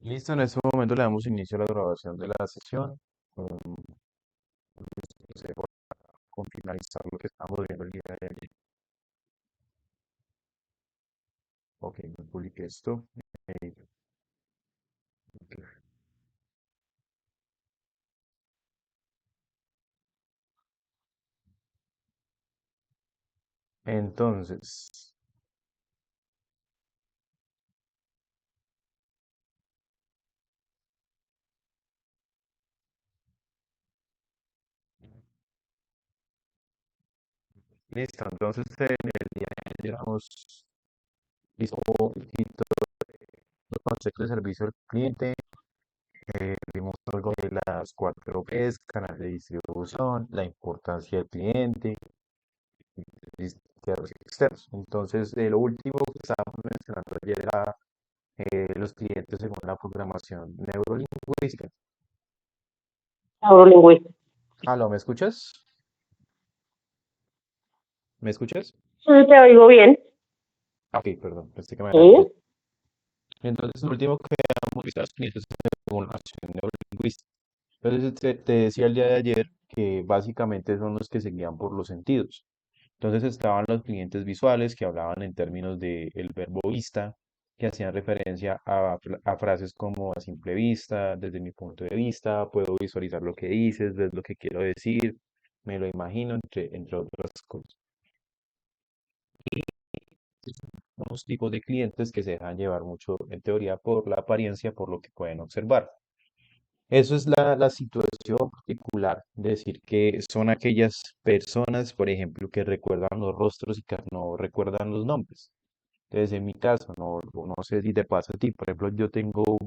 Listo, en este momento le damos inicio a la grabación de la sesión. Se va con finalizar lo que estamos viendo el día de ayer. Ok, me publiqué esto. Eh, Entonces, listo. Entonces, en el día de ayer hemos visto un poquito los conceptos de servicio al cliente. Vimos algo de las 4 P's, canal de distribución, la importancia del cliente, internos y externos. Entonces, lo último que estábamos mencionando ayer era los clientes según la programación neurolingüística. Neurolingüística. Aló, ¿me escuchas? ¿Me escuchas? Sí, te oigo bien. Ok, perdón, pensé que me había Sí. cortado. Entonces, lo último que habíamos visto a los clientes según la acción neurolingüística. Entonces, te decía el día de ayer que básicamente son los que se guían por los sentidos. Entonces estaban los clientes visuales que hablaban en términos del verbo vista, que hacían referencia a frases como a simple vista, desde mi punto de vista, puedo visualizar lo que dices, ves lo que quiero decir, me lo imagino, entre otras cosas. Unos tipos de clientes que se dejan llevar mucho en teoría por la apariencia, por lo que pueden observar. Eso es la situación particular, decir que son aquellas personas, por ejemplo, que recuerdan los rostros y que no recuerdan los nombres. Entonces, en mi caso, no sé si te pasa a ti. Por ejemplo, yo tengo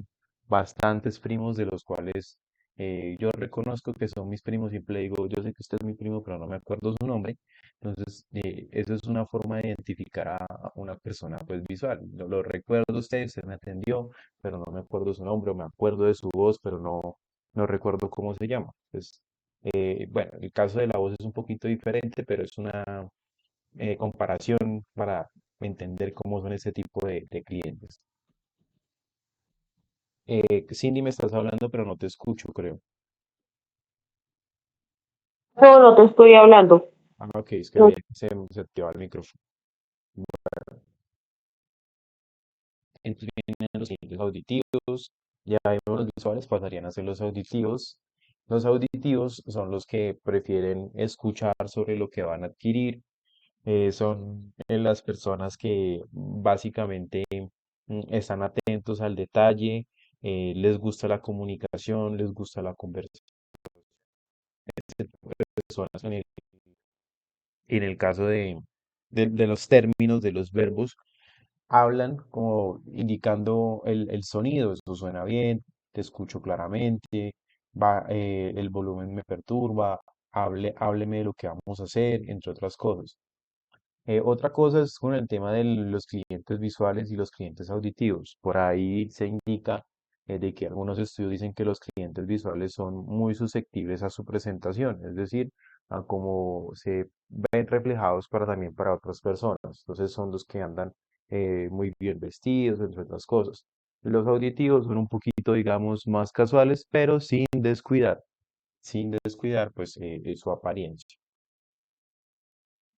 bastantes primos de los cuales yo reconozco que son mis primos. Siempre digo, yo sé que usted es mi primo, pero no me acuerdo su nombre. Entonces, eso es una forma de identificar a una persona pues visual. Yo lo recuerdo a usted, usted me atendió, pero no me acuerdo su nombre, o me acuerdo de su voz, pero no recuerdo cómo se llama. Entonces, bueno, el caso de la voz es un poquito diferente, pero es una comparación para entender cómo son ese tipo de clientes. Cindy, me estás hablando, pero no te escucho, creo. No, no te estoy hablando. Ah, ok, es que No. se activa el micrófono. Entonces vienen los clientes auditivos, ya vimos los visuales, pasarían a ser los auditivos. Los auditivos son los que prefieren escuchar sobre lo que van a adquirir. Son las personas que básicamente están atentos al detalle, les gusta la comunicación, les gusta la conversación. Personas en el caso de los términos, de los verbos, hablan como indicando el sonido, eso suena bien, te escucho claramente, el volumen me perturba, hábleme de lo que vamos a hacer, entre otras cosas. Otra cosa es con el tema de los clientes visuales y los clientes auditivos. Por ahí se indica de que algunos estudios dicen que los clientes visuales son muy susceptibles a su presentación, es decir, a cómo se ven reflejados también para otras personas. Entonces son los que andan muy bien vestidos, entre otras cosas. Los auditivos son un poquito, digamos, más casuales, pero sin descuidar, pues, su apariencia.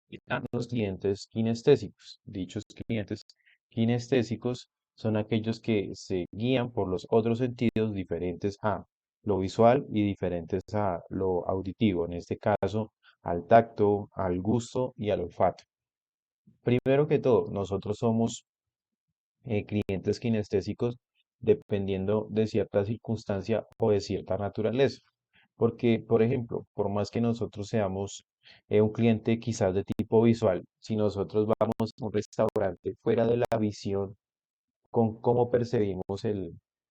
Están los clientes kinestésicos. Dichos clientes kinestésicos son aquellos que se guían por los otros sentidos diferentes a lo visual y diferentes a lo auditivo, en este caso al tacto, al gusto y al olfato. Primero que todo, nosotros somos clientes kinestésicos dependiendo de cierta circunstancia o de cierta naturaleza. Porque, por ejemplo, por más que nosotros seamos un cliente quizás de tipo visual, si nosotros vamos a un restaurante fuera de la visión, con cómo percibimos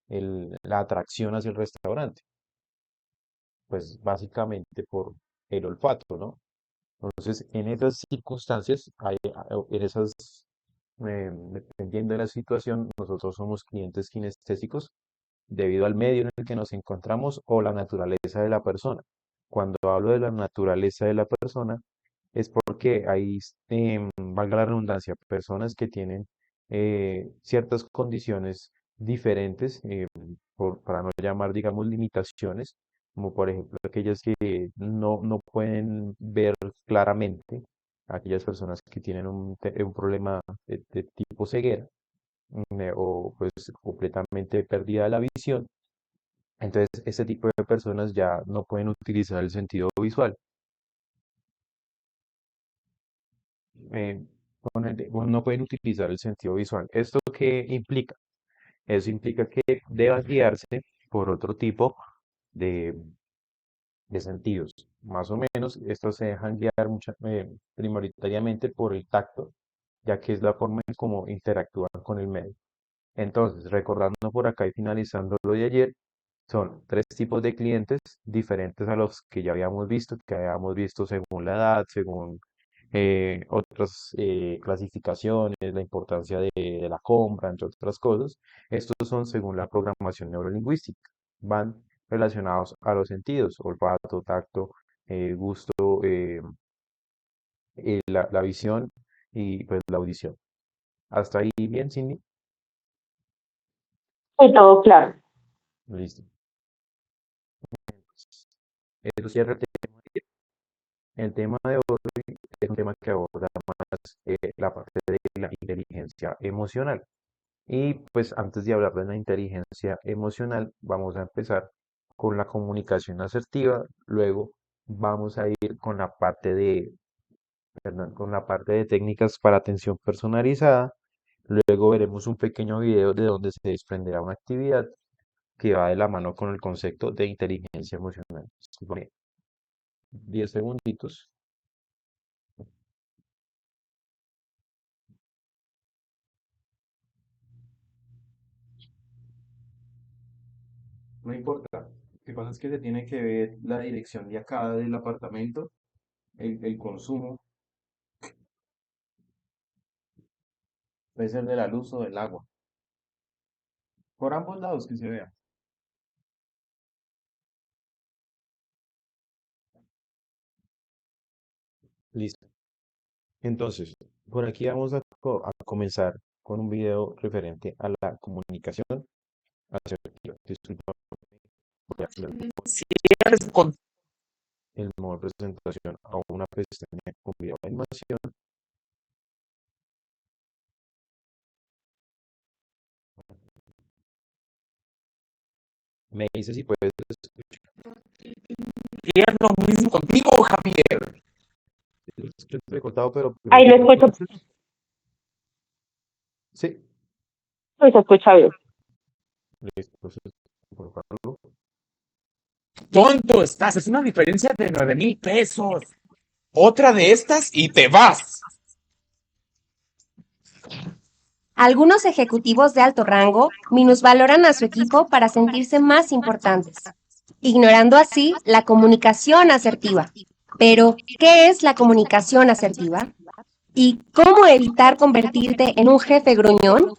la atracción hacia el restaurante, pues básicamente por el olfato, ¿no? Entonces, en esas circunstancias, en esas, dependiendo de la situación, nosotros somos clientes kinestésicos debido al medio en el que nos encontramos o la naturaleza de la persona. Cuando hablo de la naturaleza de la persona, es porque hay, valga la redundancia, personas que tienen ciertas condiciones diferentes, para no llamar, digamos, limitaciones, como por ejemplo aquellas que no pueden ver claramente, aquellas personas que tienen un problema de tipo ceguera, o pues completamente pérdida de la visión. Entonces, este tipo de personas ya no pueden utilizar el sentido visual. eh, bueno, no pueden utilizar el sentido visual. ¿Esto qué implica? Eso implica que deban guiarse por otro tipo de, de sentidos. Más o menos, estos se dejan guiar prioritariamente por el tacto, ya que es la forma en cómo interactúan con el medio. Entonces, recordando por acá y finalizando lo de ayer, son tres tipos de clientes diferentes a los que habíamos visto según la edad, según otras clasificaciones, la importancia de la compra, entre otras cosas. Estos son según la programación neurolingüística. Van relacionados a los sentidos, olfato, tacto, gusto, la visión y pues la audición. Hasta ahí bien, Cindy. Y todo claro. Listo. Eso cierra el tema. El tema de hoy es un tema que aborda más la parte de la inteligencia emocional. Y pues antes de hablar de la inteligencia emocional, vamos a empezar con la comunicación asertiva, luego vamos a ir con la parte perdón, con la parte de técnicas para atención personalizada, luego veremos un pequeño video de donde se desprenderá una actividad que va de la mano con el concepto de inteligencia emocional. Discúlpame, 10 segunditos. No importa. Lo que pasa es que se tiene que ver la dirección de acá del apartamento, el consumo, puede ser de la luz o del agua. Por ambos lados que se vea. Listo. Entonces, por aquí vamos a comenzar con un video referente a la comunicación asertiva. Disculpa, voy a cambiar el modo de presentación a una pestaña con video de animación. Me dice si puedes escuchar. Es lo mismo contigo, Javier. Estoy recortado, pero Ahí lo escucho, sí. pues se escucha bien. Listo. Entonces, colocarlo. Tonto estás, es una diferencia de 9,000 pesos. Otra de estas y te vas. Algunos ejecutivos de alto rango minusvaloran a su equipo para sentirse más importantes, ignorando así la comunicación asertiva. Pero, ¿qué es la comunicación asertiva? ¿Y cómo evitar convertirte en un jefe gruñón?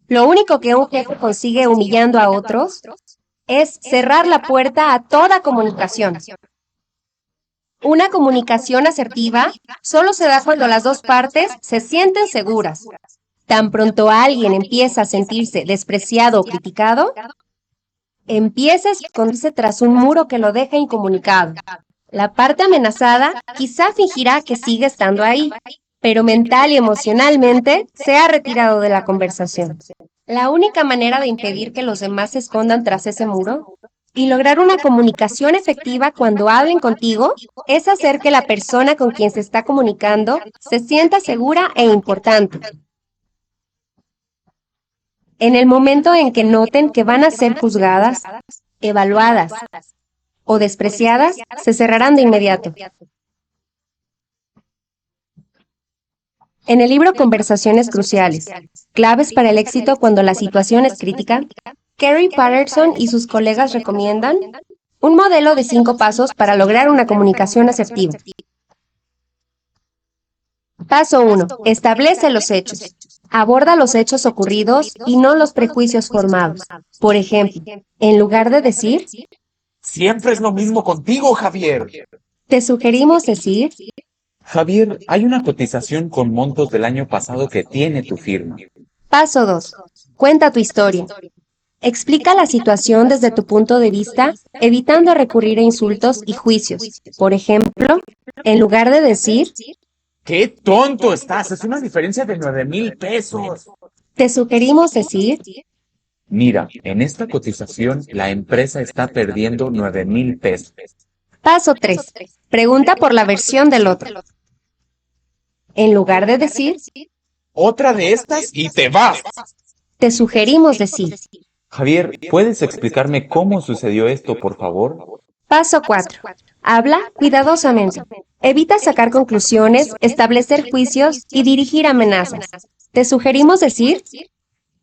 Lo único que un jefe consigue humillando a otros es cerrar la puerta a toda comunicación. Una comunicación asertiva solo se da cuando las dos partes se sienten seguras. Tan pronto alguien empieza a sentirse despreciado o criticado, empieza a esconderse tras un muro que lo deja incomunicado. La parte amenazada quizá fingirá que sigue estando ahí, pero mental y emocionalmente se ha retirado de la conversación. La única manera de impedir que los demás se escondan tras ese muro y lograr una comunicación efectiva cuando hablen contigo es hacer que la persona con quien se está comunicando se sienta segura e importante. En el momento en que noten que van a ser juzgadas, evaluadas o despreciadas, se cerrarán de inmediato. En el libro Conversaciones Cruciales, claves para el éxito cuando la situación es crítica, Kerry Patterson y sus colegas recomiendan un modelo de 5 pasos para lograr una comunicación asertiva. Paso 1. Establece los hechos. Aborda los hechos ocurridos y no los prejuicios formados. Por ejemplo, en lugar de decir, Siempre es lo mismo contigo, Javier. Te sugerimos decir, Javier, hay una cotización con montos del año pasado que tiene tu firma. paso 2. Cuenta tu historia. Explica la situación desde tu punto de vista, evitando recurrir a insultos y juicios. Por ejemplo, en lugar de decir, ¡Qué tonto estás! Es una diferencia de 9,000 pesos. te sugerimos decir, Mira, en esta cotización la empresa está perdiendo 9,000 pesos. paso 3. Pregunta por la versión del otro. En lugar de decir, Otra de estas y te vas. te sugerimos decir. Javier, ¿puedes explicarme cómo sucedió esto, por favor? Paso 4. Habla cuidadosamente. Evita sacar conclusiones, establecer juicios y dirigir amenazas. Te sugerimos decir,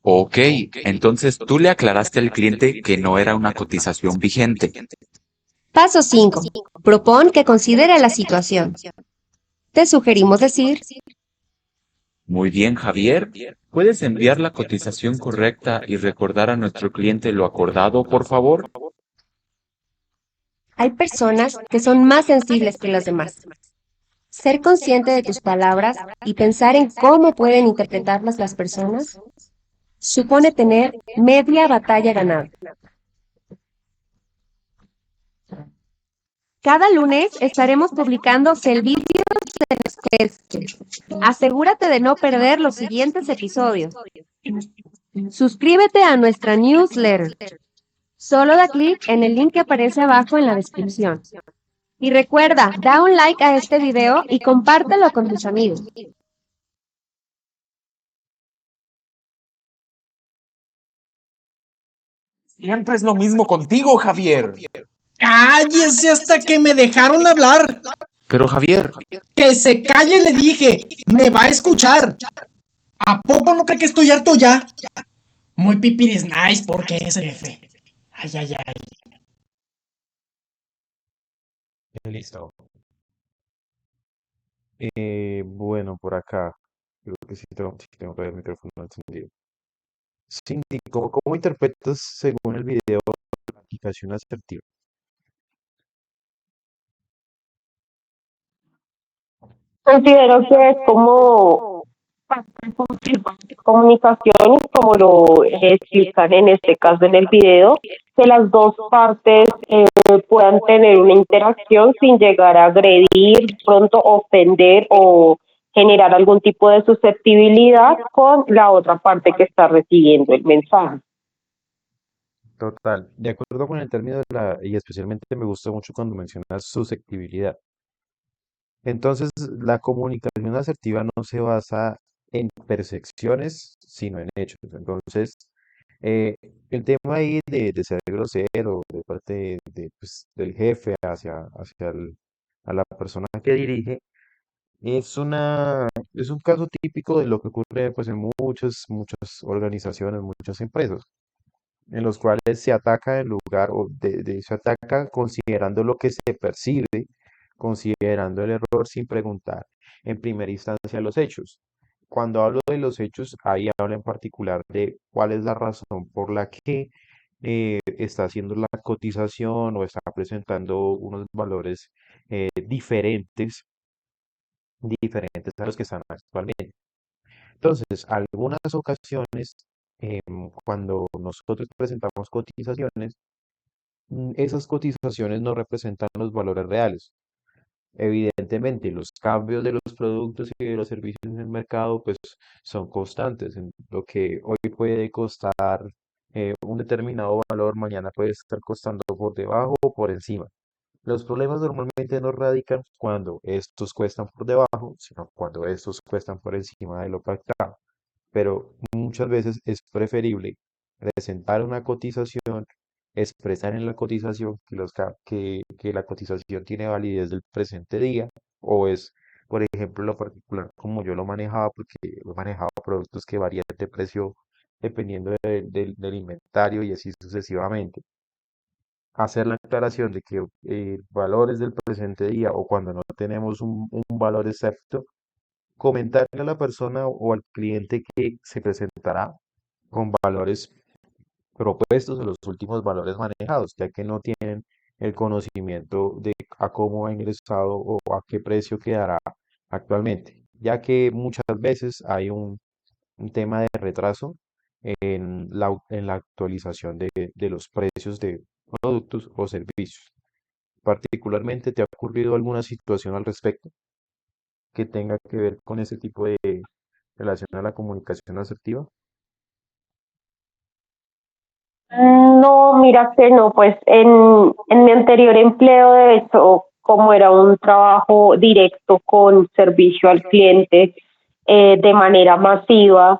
Ok, entonces tú le aclaraste al cliente que no era una cotización vigente. paso 5. Propón que considere la situación. Te sugerimos decir, Muy bien, Javier. ¿Puedes enviar la cotización correcta y recordar a nuestro cliente lo acordado, por favor? hay personas que son más sensibles que las demás. Ser consciente de tus palabras y pensar en cómo pueden interpretarlas las personas supone tener media batalla ganada. Cada lunes estaremos publicando servicios de los testes. Asegúrate de no perder los siguientes episodios. Suscríbete a nuestra newsletter. Solo da clic en el link que aparece abajo en la descripción. Y recuerda, da un like a este video y compártelo con tus amigos. Siempre es lo mismo contigo, Javier. Cállese hasta que me dejaron hablar. Pero Javier, Que se calle, le dije. Me va a escuchar. ¿A poco no cree que estoy harto ya? Muy pipiris nice porque es jefe. Ay, ay, ay. Listo. Bueno, por acá. Creo que sí tengo que ver el micrófono encendido. Cindy, ¿cómo interpretas según el video la aplicación asertiva? Considero que es como parte fundamental de comunicación, como lo explican en este caso en el video, que las dos partes puedan tener una interacción sin llegar a agredir, pronto ofender o generar algún tipo de susceptibilidad con la otra parte que está recibiendo el mensaje. Total, de acuerdo con el término y especialmente me gusta mucho cuando mencionas susceptibilidad. Entonces, la comunicación asertiva no se basa en percepciones, sino en hechos. Entonces, eh, el tema ahí de ser grosero de parte pues, del jefe a la persona que dirige es un caso típico de lo que ocurre pues, en muchas organizaciones, muchas empresas, en los cuales se ataca en lugar se ataca considerando lo que se percibe, considerando el error sin preguntar en primera instancia los hechos. Cuando hablo de los hechos, ahí hablo en particular de cuál es la razón por la que está haciendo la cotización o está presentando unos valores diferentes a los que están actualmente. Entonces, algunas ocasiones, cuando nosotros presentamos cotizaciones, esas cotizaciones no representan los valores reales. Evidentemente, los cambios de los productos y de los servicios en el mercado, pues, son constantes. Lo que hoy puede costar un determinado valor, mañana puede estar costando por debajo o por encima. Los problemas normalmente no radican cuando estos cuestan por debajo, sino cuando estos cuestan por encima de lo pactado. Pero muchas veces es preferible presentar una cotización, expresar en la cotización que la cotización tiene validez del presente día, o es, por ejemplo, lo particular como yo lo manejaba, porque he manejado productos que varían de precio dependiendo del inventario y así sucesivamente. Hacer la aclaración de que valores del presente día o cuando no tenemos un valor exacto, comentarle a la persona o al cliente que se presentará con valores propuestos o los últimos valores manejados, ya que no tienen el conocimiento de a cómo ha ingresado o a qué precio quedará actualmente, ya que muchas veces hay un tema de retraso en la actualización de los precios de productos o servicios. Particularmente, ¿te ha ocurrido alguna situación al respecto que tenga que ver con ese tipo de relación a la comunicación asertiva? No, mira que no, pues en mi anterior empleo, de hecho, como era un trabajo directo con servicio al cliente de manera masiva,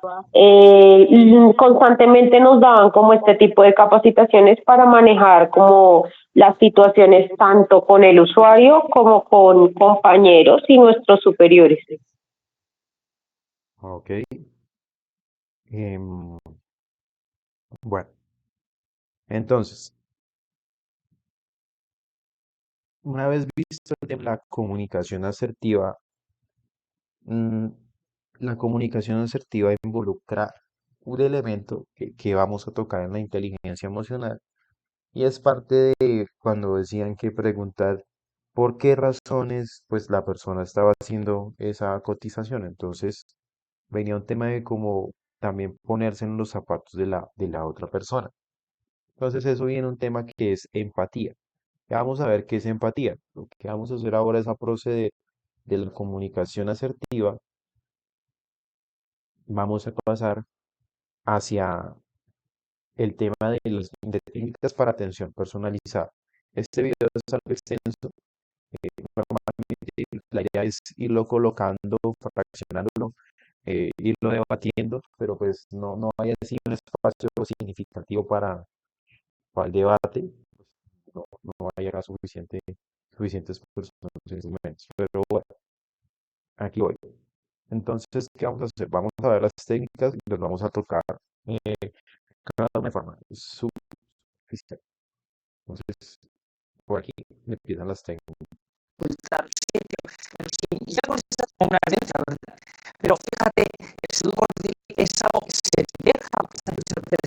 constantemente nos daban como este tipo de capacitaciones para manejar como las situaciones tanto con el usuario como con compañeros y nuestros superiores. Ok. em, bueno, entonces, una vez visto el tema de la comunicación asertiva, mm, la comunicación asertiva involucra un elemento que vamos a tocar en la inteligencia emocional y es parte de cuando decían que preguntar por qué razones pues la persona estaba haciendo esa cotización. Entonces venía un tema de cómo también ponerse en los zapatos de la otra persona. Entonces eso viene un tema que es empatía. Ya vamos a ver qué es empatía. Lo que vamos a hacer ahora es a proceder de la comunicación asertiva, vamos a pasar hacia el tema de técnicas para atención personalizada. Este video es algo extenso. Normalmente la idea es irlo colocando, fraccionándolo, irlo debatiendo, pero pues no hay así un espacio significativo para el debate. No hay acá suficientes personas en estos momentos. Pero bueno, aquí voy. Entonces, ¿qué vamos a hacer? Vamos a ver las técnicas y las vamos a tocar cada una de forma superficial. Entonces, por aquí empiezan las técnicas. Ya con esta una vez, la verdad. Pero fíjate, el saludo es algo que se deja pasar muchas veces.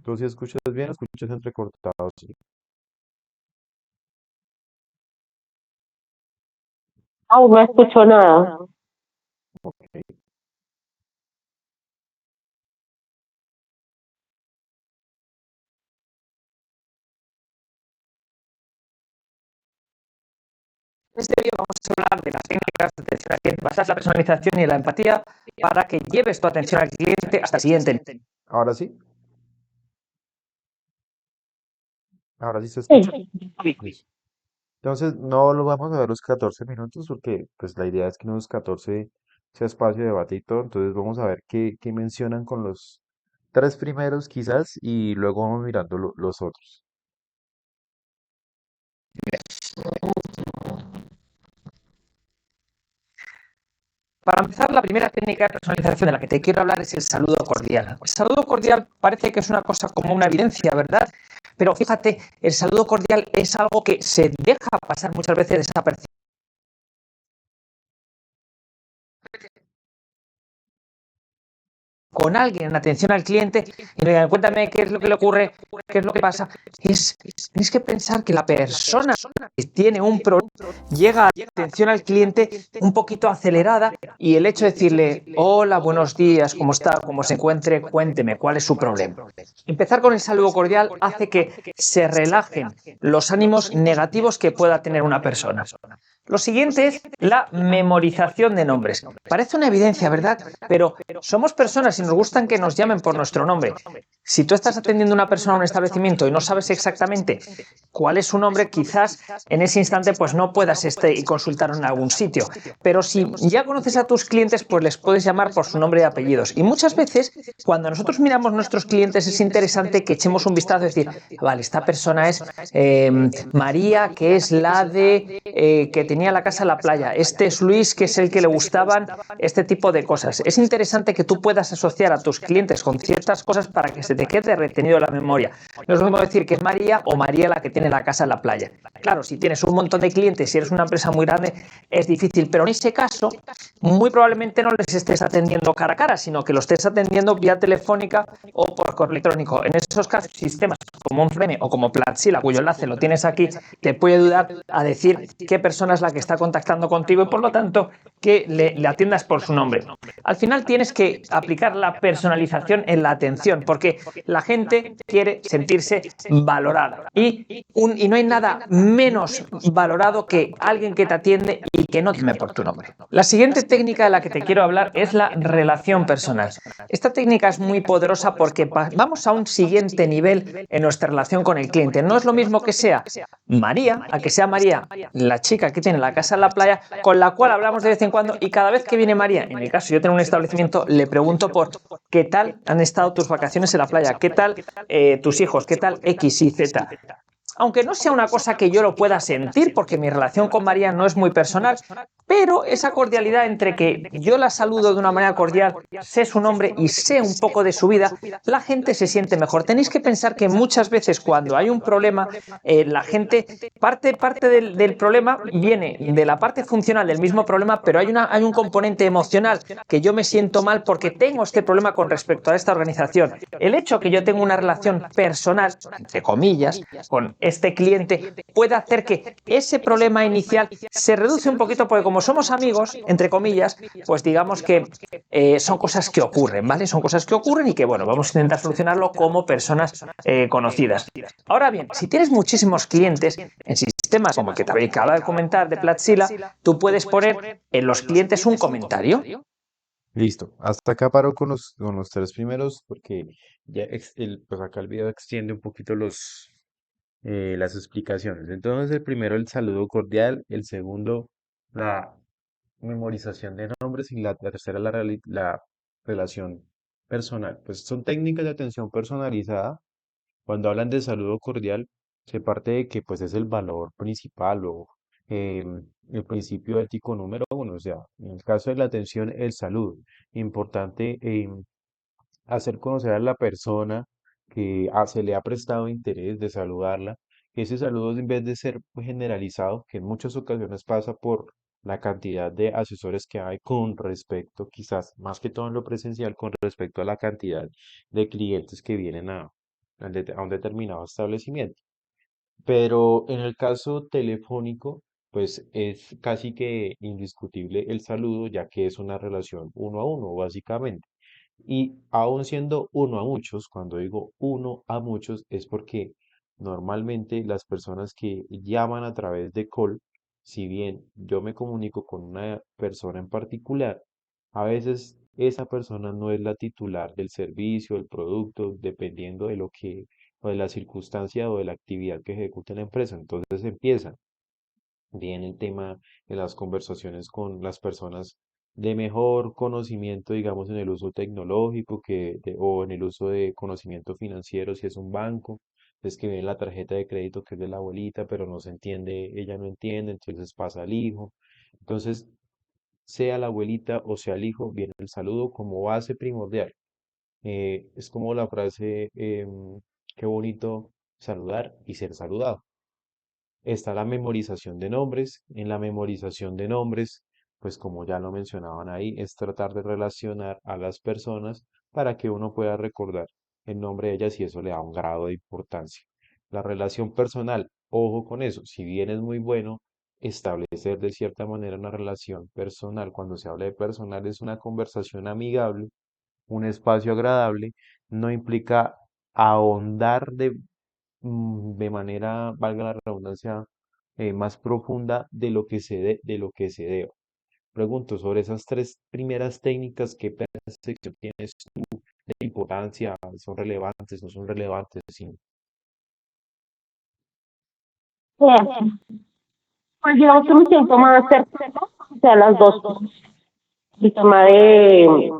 ¿Tú si escuchas bien o escuchas entrecortado? Sí. Aún no escucho nada. Ok. En este vídeo vamos a hablar de las técnicas de atención al cliente basadas en la personalización y la empatía para que lleves tu atención al cliente hasta el siguiente nivel. Ahora sí, ahora sí se escucha. Sí. Listo. Entonces, no lo vamos a ver los 14 minutos porque pues la idea es que en los 14 sea espacio de debate y todo. Entonces, vamos a ver qué mencionan con los tres primeros quizás y luego vamos mirando los otros. Para empezar, la primera técnica de personalización de la que te quiero hablar es el saludo cordial. El saludo cordial parece que es una cosa como una evidencia, ¿verdad? Pero fíjate, el saludo cordial es algo que se deja pasar muchas veces desapercibido. Con alguien en atención al cliente y le digan, cuéntame qué es lo que le ocurre, qué es lo que pasa. Tienes que pensar que la persona que tiene un problema llega a la atención al cliente un poquito acelerada y el hecho de decirle, hola, buenos días, ¿cómo está? ¿Cómo se encuentre? Cuénteme, ¿cuál es su problema? Empezar con el saludo cordial hace que se relajen los ánimos negativos que pueda tener una persona. Lo siguiente es la memorización de nombres. Parece una evidencia, ¿verdad? Pero somos personas y nos gustan que nos llamen por nuestro nombre. Si tú estás atendiendo a una persona a un establecimiento y no sabes exactamente cuál es su nombre, quizás en ese instante pues no puedas consultarlo en algún sitio. Pero si ya conoces a tus clientes, pues les puedes llamar por su nombre y apellidos. Y muchas veces, cuando nosotros miramos nuestros clientes, es interesante que echemos un vistazo y decir, vale, esta persona es María, que es la de que tenía la casa en la playa. Este es Luis, que es el que le gustaban este tipo de cosas. Es interesante que tú puedas asociar asociar a tus clientes con ciertas cosas para que se te quede retenido en la memoria. No es lo mismo decir que es María o María la que tiene la casa en la playa. Claro, si tienes un montón de clientes, si eres una empresa muy grande, es difícil, pero en ese caso, muy probablemente no les estés atendiendo cara a cara, sino que lo estés atendiendo vía telefónica o por correo electrónico. En esos casos, sistemas como un Frame o como Platsila, cuyo enlace lo tienes aquí, te puede ayudar a decir qué persona es la que está contactando contigo y por lo tanto que le atiendas por su nombre. Al final tienes que aplicar la personalización en la atención porque la gente quiere sentirse valorada y no hay nada menos valorado que alguien que te atiende y que no te llame por tu nombre. La siguiente técnica de la que te quiero hablar es la relación personal. Esta técnica es muy poderosa porque vamos a un siguiente nivel en nuestra relación con el cliente. No es lo mismo que sea María, a que sea María, la chica que tiene la casa en la playa, con la cual hablamos de vez en cuando y cada vez que viene María, en mi caso yo tengo un establecimiento, le pregunto por qué tal han estado tus vacaciones en la playa, qué tal tus hijos, qué tal X y Z. Aunque no sea una cosa que yo lo pueda sentir, porque mi relación con María no es muy personal, pero esa cordialidad entre que yo la saludo de una manera cordial, sé su nombre y sé un poco de su vida, la gente se siente mejor. Tenéis que pensar que muchas veces cuando hay un problema, la gente, parte del problema viene de la parte funcional del mismo problema, pero hay un componente emocional que yo me siento mal porque tengo este problema con respecto a esta organización. El hecho que yo tenga una relación personal, entre comillas, con este cliente puede hacer que ese problema inicial se reduce un poquito porque como somos amigos, entre comillas, pues digamos que son cosas que ocurren, ¿vale? Son cosas que ocurren y que, bueno, vamos a intentar solucionarlo como personas conocidas. Ahora bien, si tienes muchísimos clientes en sistemas como el que te acabo de comentar de Platsila, tú puedes poner en los clientes un comentario. Listo, hasta acá paro con los tres primeros porque ya pues acá el video extiende un poquito las explicaciones. Entonces, el primero, el saludo cordial, el segundo, la memorización de nombres y la tercera, la relación personal. Pues son técnicas de atención personalizada. Cuando hablan de saludo cordial, se parte de que pues es el valor principal o el principio ético número uno. O sea, en el caso de la atención, el saludo. Importante hacer conocer a la persona que se le ha prestado interés de saludarla, que ese saludo en vez de ser generalizado, que en muchas ocasiones pasa por la cantidad de asesores que hay con respecto, quizás más que todo en lo presencial, con respecto a la cantidad de clientes que vienen a un determinado establecimiento. Pero en el caso telefónico, pues es casi que indiscutible el saludo, ya que es una relación uno a uno, básicamente. Y aún siendo uno a muchos, cuando digo uno a muchos, es porque normalmente las personas que llaman a través de call, si bien yo me comunico con una persona en particular, a veces esa persona no es la titular del servicio, del producto, dependiendo de lo que, o de la circunstancia o de la actividad que ejecuta la empresa. Entonces empieza bien el tema de las conversaciones con las personas de mejor conocimiento, digamos, en el uso tecnológico o en el uso de conocimiento financiero, si es un banco, es que ven la tarjeta de crédito que es de la abuelita, pero no se entiende, ella no entiende, entonces pasa al hijo. Entonces, sea la abuelita o sea el hijo, viene el saludo como base primordial. Es como la frase, qué bonito saludar y ser saludado. Está la memorización de nombres. En la memorización de nombres, pues como ya lo mencionaban ahí, es tratar de relacionar a las personas para que uno pueda recordar el nombre de ellas y eso le da un grado de importancia. La relación personal, ojo con eso, si bien es muy bueno establecer de cierta manera una relación personal, cuando se habla de personal es una conversación amigable, un espacio agradable, no implica ahondar de manera, valga la redundancia, más profunda de lo que se deba. Pregunto sobre esas tres primeras técnicas, ¿qué percepción tienes tú de importancia? ¿Son relevantes, no son relevantes? Sí. Pues digamos que me siento más cercana, o sea, las dos cosas. El tema de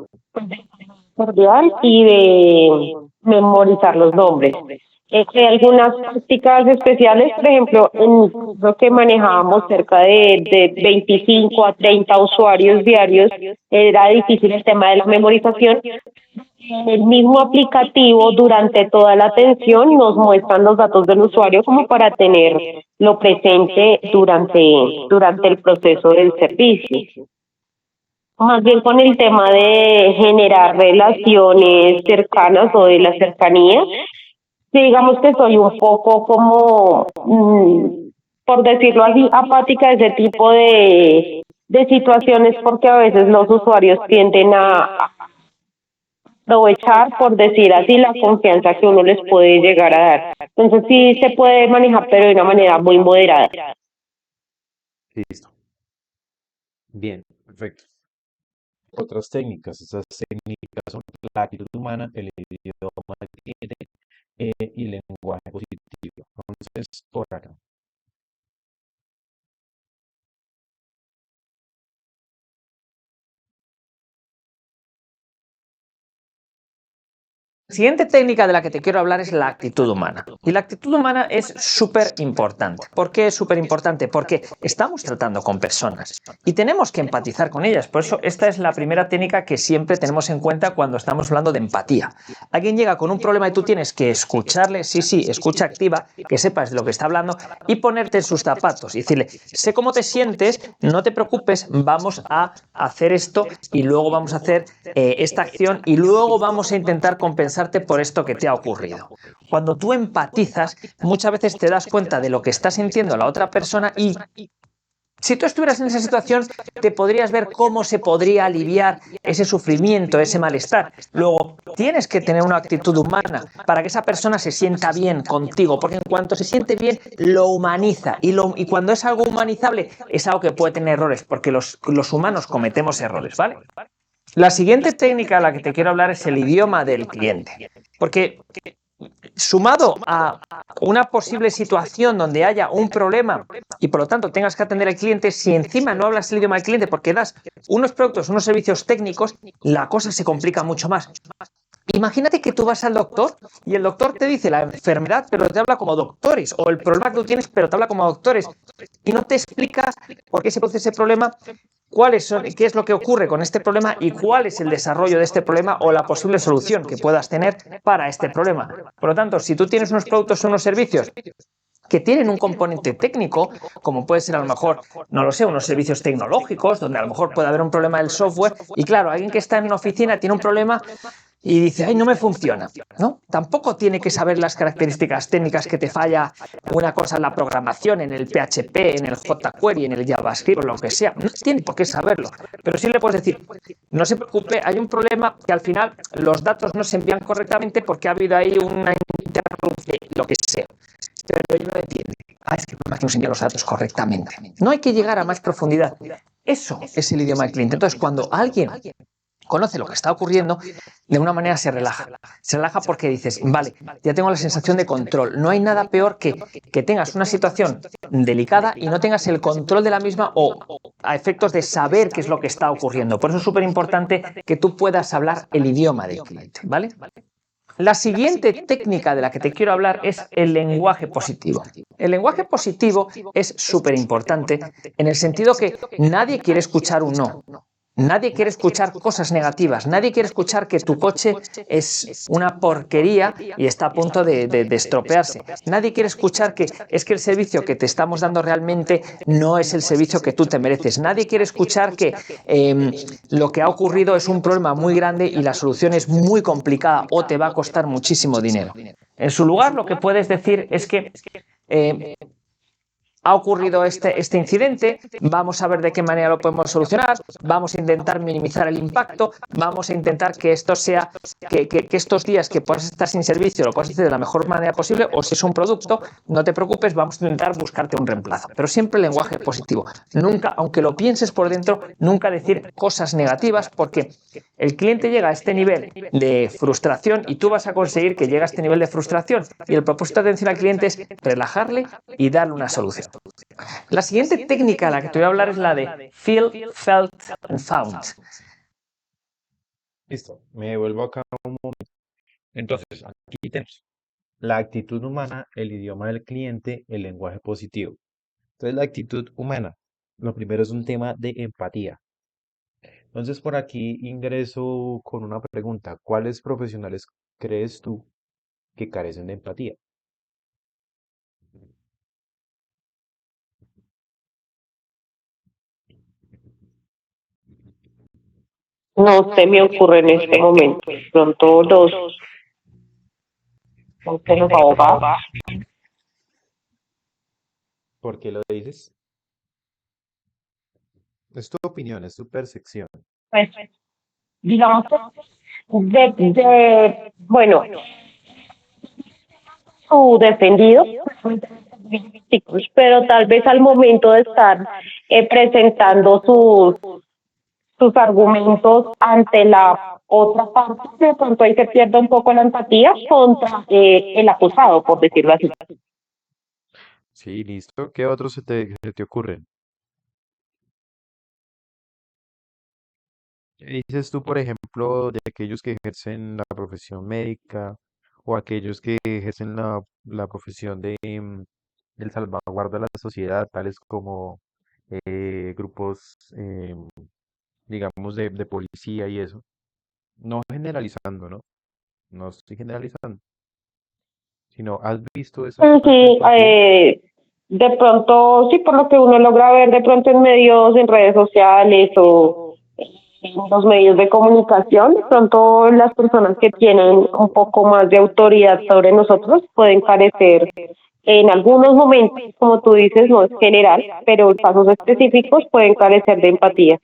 cordial y de memorizar los nombres. Hay algunas prácticas especiales, por ejemplo, en lo que manejábamos cerca de 25 a 30 usuarios diarios, era difícil el tema de la memorización, En el mismo aplicativo, durante toda la atención, nos muestran los datos del usuario como para tenerlo presente durante el proceso del servicio. Más bien con el tema de generar relaciones cercanas o de la cercanía, sí, digamos que soy un poco como, por decirlo así, apática a ese tipo de situaciones porque a veces los usuarios tienden a aprovechar, por decir así, la confianza que uno les puede llegar a dar. Entonces sí se puede manejar, pero de una manera muy moderada. Listo. Bien, perfecto. Otras técnicas, esas técnicas son la actitud humana, el idioma del cliente y el lenguaje positivo. Entonces, por acá. La siguiente técnica de la que te quiero hablar es la actitud humana. Y la actitud humana es súper importante. ¿Por qué es súper importante? Porque estamos tratando con personas y tenemos que empatizar con ellas. Por eso esta es la primera técnica que siempre tenemos en cuenta cuando estamos hablando de empatía. Alguien llega con un problema y tú tienes que escucharle, sí, escucha activa, que sepas de lo que está hablando y ponerte en sus zapatos y decirle, sé cómo te sientes, no te preocupes, vamos a hacer esto y luego vamos a hacer esta acción y luego vamos a intentar compensarte por esto que te ha ocurrido. Cuando tú empatizas, muchas veces te das cuenta de lo que está sintiendo la otra persona y si tú estuvieras en esa situación, te podrías ver cómo se podría aliviar ese sufrimiento, ese malestar. Luego, tienes que tener una actitud humana para que esa persona se sienta bien contigo, porque en cuanto se siente bien, lo humaniza. Y cuando es algo humanizable, es algo que puede tener errores, porque los humanos cometemos errores, ¿vale? La siguiente técnica a la que te quiero hablar es el idioma del cliente. Porque sumado a una posible situación donde haya un problema y por lo tanto tengas que atender al cliente, si encima no hablas el idioma del cliente porque das unos productos, unos servicios técnicos, la cosa se complica mucho más. Imagínate que tú vas al doctor y el doctor te dice la enfermedad, pero te habla como doctores, o el problema que tú tienes, pero te habla como doctores, y no te explica por qué se produce ese problema, qué es lo que ocurre con este problema y cuál es el desarrollo de este problema o la posible solución que puedas tener para este problema. Por lo tanto, si tú tienes unos productos o unos servicios que tienen un componente técnico, como puede ser a lo mejor, no lo sé, unos servicios tecnológicos, donde a lo mejor puede haber un problema del software, y claro, alguien que está en una oficina tiene un problema y dice, ay, no me funciona, ¿no? Tampoco tiene que saber las características técnicas que te falla una cosa en la programación, en el PHP, en el jQuery, en el JavaScript, o lo que sea. No tiene por qué saberlo. Pero sí le puedes decir, no se preocupe, hay un problema que al final los datos no se envían correctamente porque ha habido ahí una interrupción, lo que sea. Pero ello no entiende. Es que el problema es que no se envían los datos correctamente. No hay que llegar a más profundidad. Eso es el idioma del cliente. Entonces, cuando alguien conoce lo que está ocurriendo, de una manera se relaja. Se relaja porque dices, vale, ya tengo la sensación de control. No hay nada peor que tengas una situación delicada y no tengas el control de la misma o a efectos de saber qué es lo que está ocurriendo. Por eso es súper importante que tú puedas hablar el idioma del cliente, ¿vale? La siguiente técnica de la que te quiero hablar es el lenguaje positivo. El lenguaje positivo es súper importante en el sentido que nadie quiere escuchar un no. Nadie quiere escuchar cosas negativas, nadie quiere escuchar que tu coche es una porquería y está a punto de estropearse. Nadie quiere escuchar que es que el servicio que te estamos dando realmente no es el servicio que tú te mereces. Nadie quiere escuchar que lo que ha ocurrido es un problema muy grande y la solución es muy complicada o te va a costar muchísimo dinero. En su lugar, lo que puedes decir es que ha ocurrido este incidente, vamos a ver de qué manera lo podemos solucionar, vamos a intentar minimizar el impacto, vamos a intentar que esto sea, que estos días que puedas estar sin servicio lo puedas hacer de la mejor manera posible, o si es un producto, no te preocupes, vamos a intentar buscarte un reemplazo. Pero siempre el lenguaje positivo. Nunca, aunque lo pienses por dentro, nunca decir cosas negativas, porque el cliente llega a este nivel de frustración y tú vas a conseguir que llegue a este nivel de frustración. Y el propósito de atención al cliente es relajarle y darle una solución. La siguiente técnica a la que te voy a hablar es la de feel, felt and found. Listo, me devuelvo acá un momento. Entonces, aquí tenemos la actitud humana, el idioma del cliente, el lenguaje positivo. Entonces, la actitud humana, lo primero es un tema de empatía. Entonces por aquí ingreso con una pregunta. ¿Cuáles profesionales crees tú que carecen de empatía? No se me ocurre en este momento. De pronto los abogados, ¿Por qué lo dices? Es tu opinión, es tu percepción. pues digamos que bueno, su defendido, pero tal vez al momento de estar presentando sus argumentos ante la otra parte, de pronto ahí se pierde un poco la empatía contra el acusado, por decirlo así. Sí, listo. ¿Qué otros se te ocurren? ¿Qué dices tú, por ejemplo, de aquellos que ejercen la profesión médica o aquellos que ejercen la profesión del salvaguarda de la sociedad, tales como grupos, digamos, de policía y eso? No generalizando, ¿no? No estoy generalizando, sino has visto esa falta de Sí, empatía. de pronto, sí, por lo que uno logra ver de pronto en medios, en redes sociales o en los medios de comunicación, de pronto las personas que tienen un poco más de autoridad sobre nosotros pueden carecer en algunos momentos, como tú dices, no es general, pero en casos específicos pueden carecer de empatía.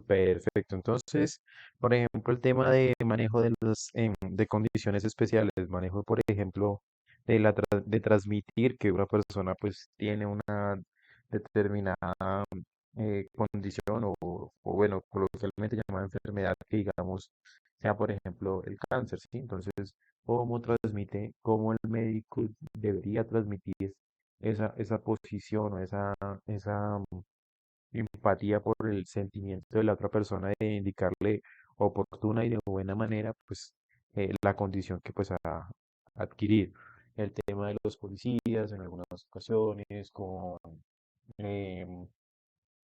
Perfecto. Entonces, por ejemplo, el tema de manejo de condiciones especiales, manejo, por ejemplo, de transmitir que una persona pues tiene una determinada condición o bueno, coloquialmente llamada enfermedad que digamos sea, por ejemplo, el cáncer, ¿sí? Entonces, cómo el médico debería transmitir esa posición o esa empatía por el sentimiento de la otra persona de indicarle oportuna y de buena manera, pues la condición que pues ha adquirido. El tema de los policías en algunas ocasiones, em,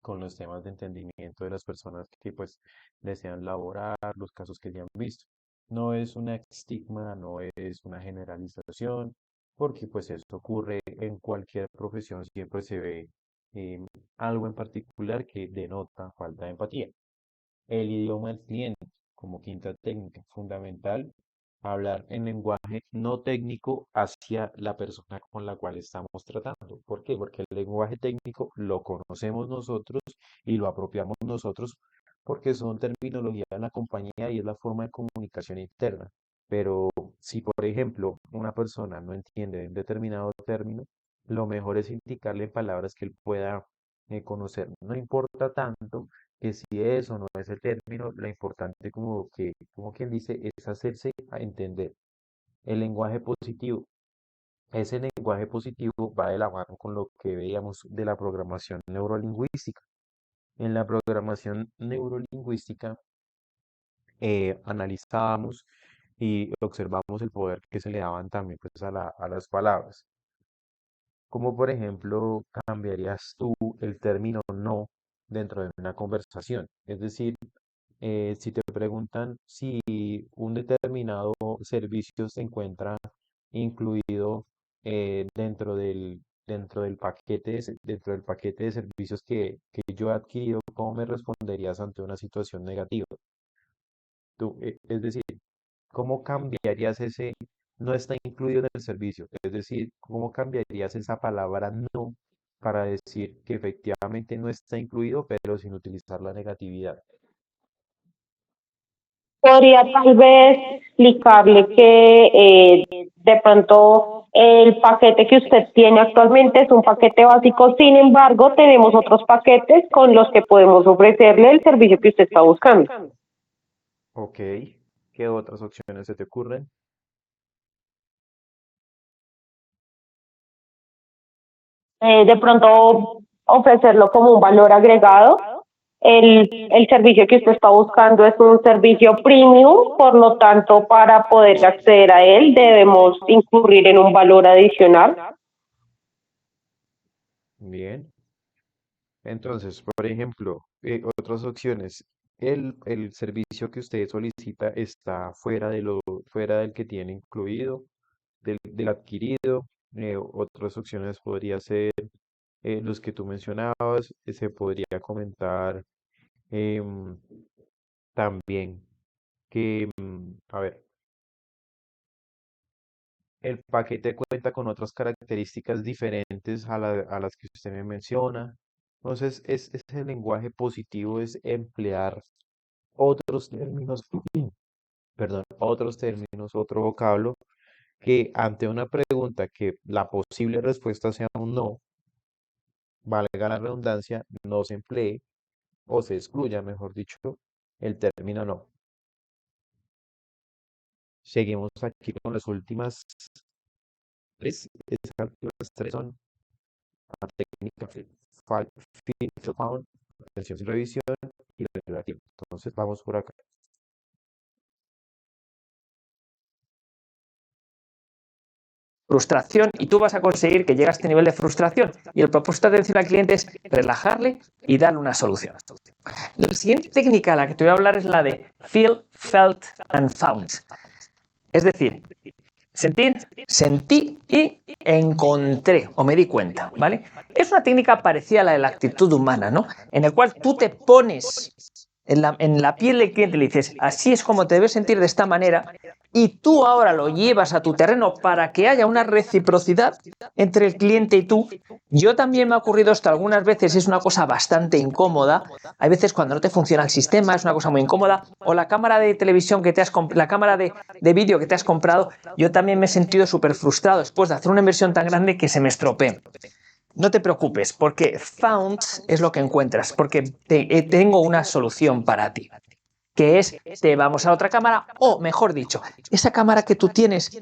con los temas de entendimiento de las personas que pues desean laborar, los casos que se han visto. No es una estigma, no es una generalización, porque pues esto ocurre en cualquier profesión, siempre se ve algo en particular que denota falta de empatía. El idioma del cliente, como quinta técnica fundamental, hablar en lenguaje no técnico hacia la persona con la cual estamos tratando. ¿Por qué? Porque el lenguaje técnico lo conocemos nosotros y lo apropiamos nosotros porque son terminología de la compañía y es la forma de comunicación interna. Pero si, por ejemplo, una persona no entiende un determinado término, lo mejor es indicarle palabras que él pueda conocer. No importa tanto que si es o no es el término, lo importante como quien dice, es hacerse a entender. El lenguaje positivo. Ese lenguaje positivo va de la mano con lo que veíamos de la programación neurolingüística. En la programación neurolingüística analizábamos y observamos el poder que se le daban también pues, a las palabras. Como por ejemplo, cambiarías tú el término no dentro de una conversación. Es decir, si te preguntan si un determinado servicio se encuentra incluido dentro del paquete de servicios que yo he adquirido, ¿cómo me responderías ante una situación negativa? Es decir, ¿cómo cambiarías ese no está incluido en el servicio? Es decir, ¿cómo cambiarías esa palabra no para decir que efectivamente no está incluido, pero sin utilizar la negatividad? Podría tal vez explicarle que de pronto el paquete que usted tiene actualmente es un paquete básico, sin embargo, tenemos otros paquetes con los que podemos ofrecerle el servicio que usted está buscando. Ok, ¿qué otras opciones se te ocurren? De pronto ofrecerlo como un valor agregado. El servicio que usted está buscando es un servicio premium, por lo tanto, para poder acceder a él debemos incurrir en un valor adicional. Bien. Entonces, por ejemplo, otras opciones. El servicio que usted solicita está fuera del que tiene incluido, del adquirido. Otras opciones podría ser los que tú mencionabas. Se podría comentar em, también que, a ver, el paquete cuenta con otras características diferentes a las que usted me menciona. Entonces, ese lenguaje positivo es emplear otros términos, perdón, otros términos, otro vocablo, que ante una pregunta que la posible respuesta sea un no, valga la redundancia, no se emplee o se excluya, mejor dicho, el término no. Seguimos aquí con las últimas tres. Las tres son la técnica Filter Found, atención sin revisión y la relativa. Entonces vamos por acá. Frustración y tú vas a conseguir que llegue a este nivel de frustración. Y el propósito de atención al cliente es relajarle y darle una solución. La siguiente técnica a la que te voy a hablar es la de Feel, Felt and Found. Es decir, sentí y encontré o me di cuenta, ¿vale? Es una técnica parecida a la de la actitud humana, ¿no? En el cual tú te pones en la piel del cliente y le dices, así es como te debes sentir de esta manera, y tú ahora lo llevas a tu terreno para que haya una reciprocidad entre el cliente y tú. Yo también me ha ocurrido esto algunas veces, es una cosa bastante incómoda. Hay veces cuando no te funciona el sistema, es una cosa muy incómoda, o la cámara de televisión que te has la cámara de vídeo que te has comprado, yo también me he sentido súper frustrado después de hacer una inversión tan grande que se me estropee. No te preocupes, porque found es lo que encuentras, porque tengo una solución para ti, que es, te vamos a otra cámara, o mejor dicho, esa cámara que tú tienes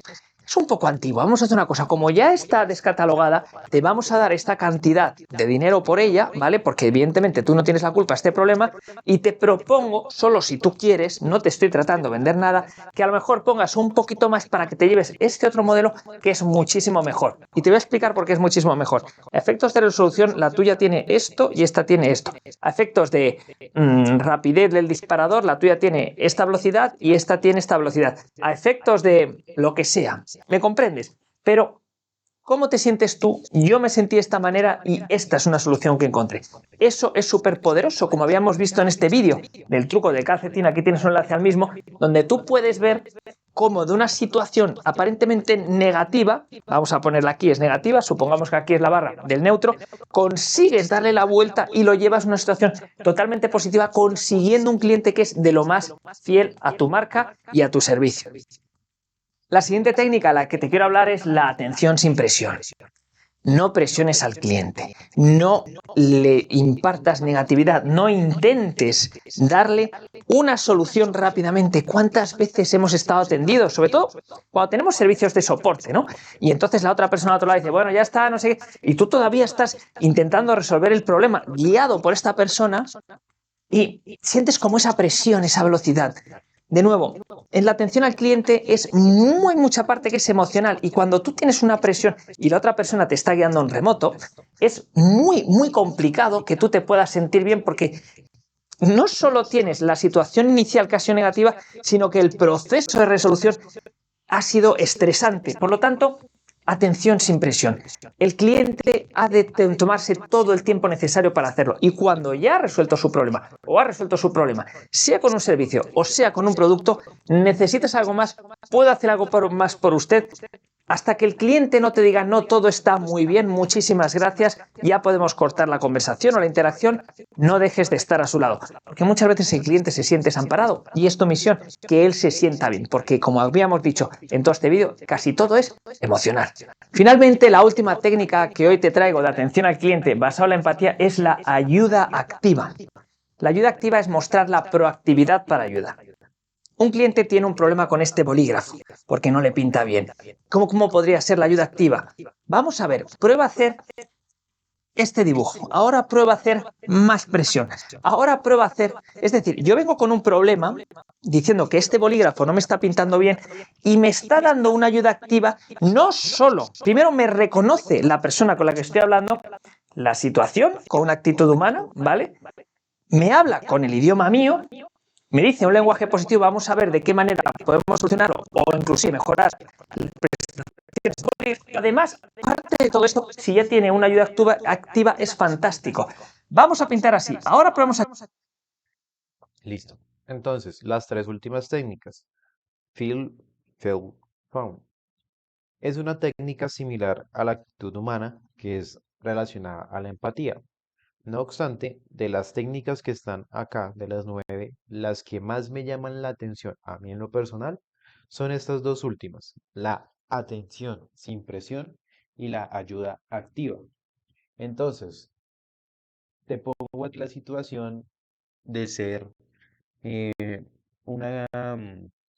es un poco antigua. Vamos a hacer una cosa, como ya está descatalogada, te vamos a dar esta cantidad de dinero por ella, ¿vale? Porque evidentemente tú no tienes la culpa de este problema, y te propongo, solo si tú quieres, no te estoy tratando de vender nada, que a lo mejor pongas un poquito más para que te lleves este otro modelo que es muchísimo mejor. Y te voy a explicar por qué es muchísimo mejor. A efectos de resolución, la tuya tiene esto y esta tiene esto. A efectos de rapidez del disparador, la tuya tiene esta velocidad y esta tiene esta velocidad. A efectos de lo que sea. ¿Me comprendes? Pero, ¿cómo te sientes tú? Yo me sentí de esta manera y esta es una solución que encontré. Eso es súper poderoso, como habíamos visto en este vídeo del truco de calcetín. Aquí tienes un enlace al mismo, donde tú puedes ver cómo de una situación aparentemente negativa, vamos a ponerla aquí, es negativa, supongamos que aquí es la barra del neutro, consigues darle la vuelta y lo llevas a una situación totalmente positiva, consiguiendo un cliente que es de lo más fiel a tu marca y a tu servicio. La siguiente técnica a la que te quiero hablar es la atención sin presión. No presiones al cliente, no le impartas negatividad, no intentes darle una solución rápidamente. ¿Cuántas veces hemos estado atendidos? Sobre todo cuando tenemos servicios de soporte, ¿no? Y entonces la otra persona al otro lado dice, bueno, ya está, no sé qué, y tú todavía estás intentando resolver el problema guiado por esta persona y sientes como esa presión, esa velocidad. De nuevo, en la atención al cliente es mucha parte que es emocional, y cuando tú tienes una presión y la otra persona te está guiando en remoto, es muy complicado que tú te puedas sentir bien, porque no solo tienes la situación inicial que ha sido negativa, sino que el proceso de resolución ha sido estresante. Por lo tanto, atención sin presión. El cliente ha de tomarse todo el tiempo necesario para hacerlo, y cuando ya ha resuelto su problema, o ha resuelto su problema, sea con un servicio o sea con un producto, necesitas algo más, puedo hacer algo más por usted. Hasta que el cliente no te diga, no, todo está muy bien, muchísimas gracias, ya podemos cortar la conversación o la interacción, no dejes de estar a su lado. Porque muchas veces el cliente se siente desamparado, y es tu misión que él se sienta bien, porque como habíamos dicho en todo este vídeo, casi todo es emocional. Finalmente, la última técnica que hoy te traigo de atención al cliente basada en la empatía es la ayuda activa. La ayuda activa es mostrar la proactividad para ayudar. Un cliente tiene un problema con este bolígrafo porque no le pinta bien. ¿Cómo podría ser la ayuda activa? Vamos a ver, prueba a hacer este dibujo, ahora prueba a hacer más presión, ahora prueba a hacer... Es decir, yo vengo con un problema diciendo que este bolígrafo no me está pintando bien y me está dando una ayuda activa. No solo, primero me reconoce la persona con la que estoy hablando la situación con una actitud humana, ¿vale? Me habla con el idioma mío, me dice un lenguaje positivo, vamos a ver de qué manera podemos solucionarlo o inclusive mejorar las prestaciones. Además, aparte de todo esto, si ya tiene una ayuda activa es fantástico. Vamos a pintar así. Ahora probamos a... Listo. Entonces, las tres últimas técnicas. Feel, Feel, Found. Es una técnica similar a la actitud humana que es relacionada a la empatía. No obstante, de las técnicas que están acá, de las 9, las que más me llaman la atención a mí en lo personal son estas dos últimas, la atención sin presión y la ayuda activa. Entonces, te pongo en la situación de ser una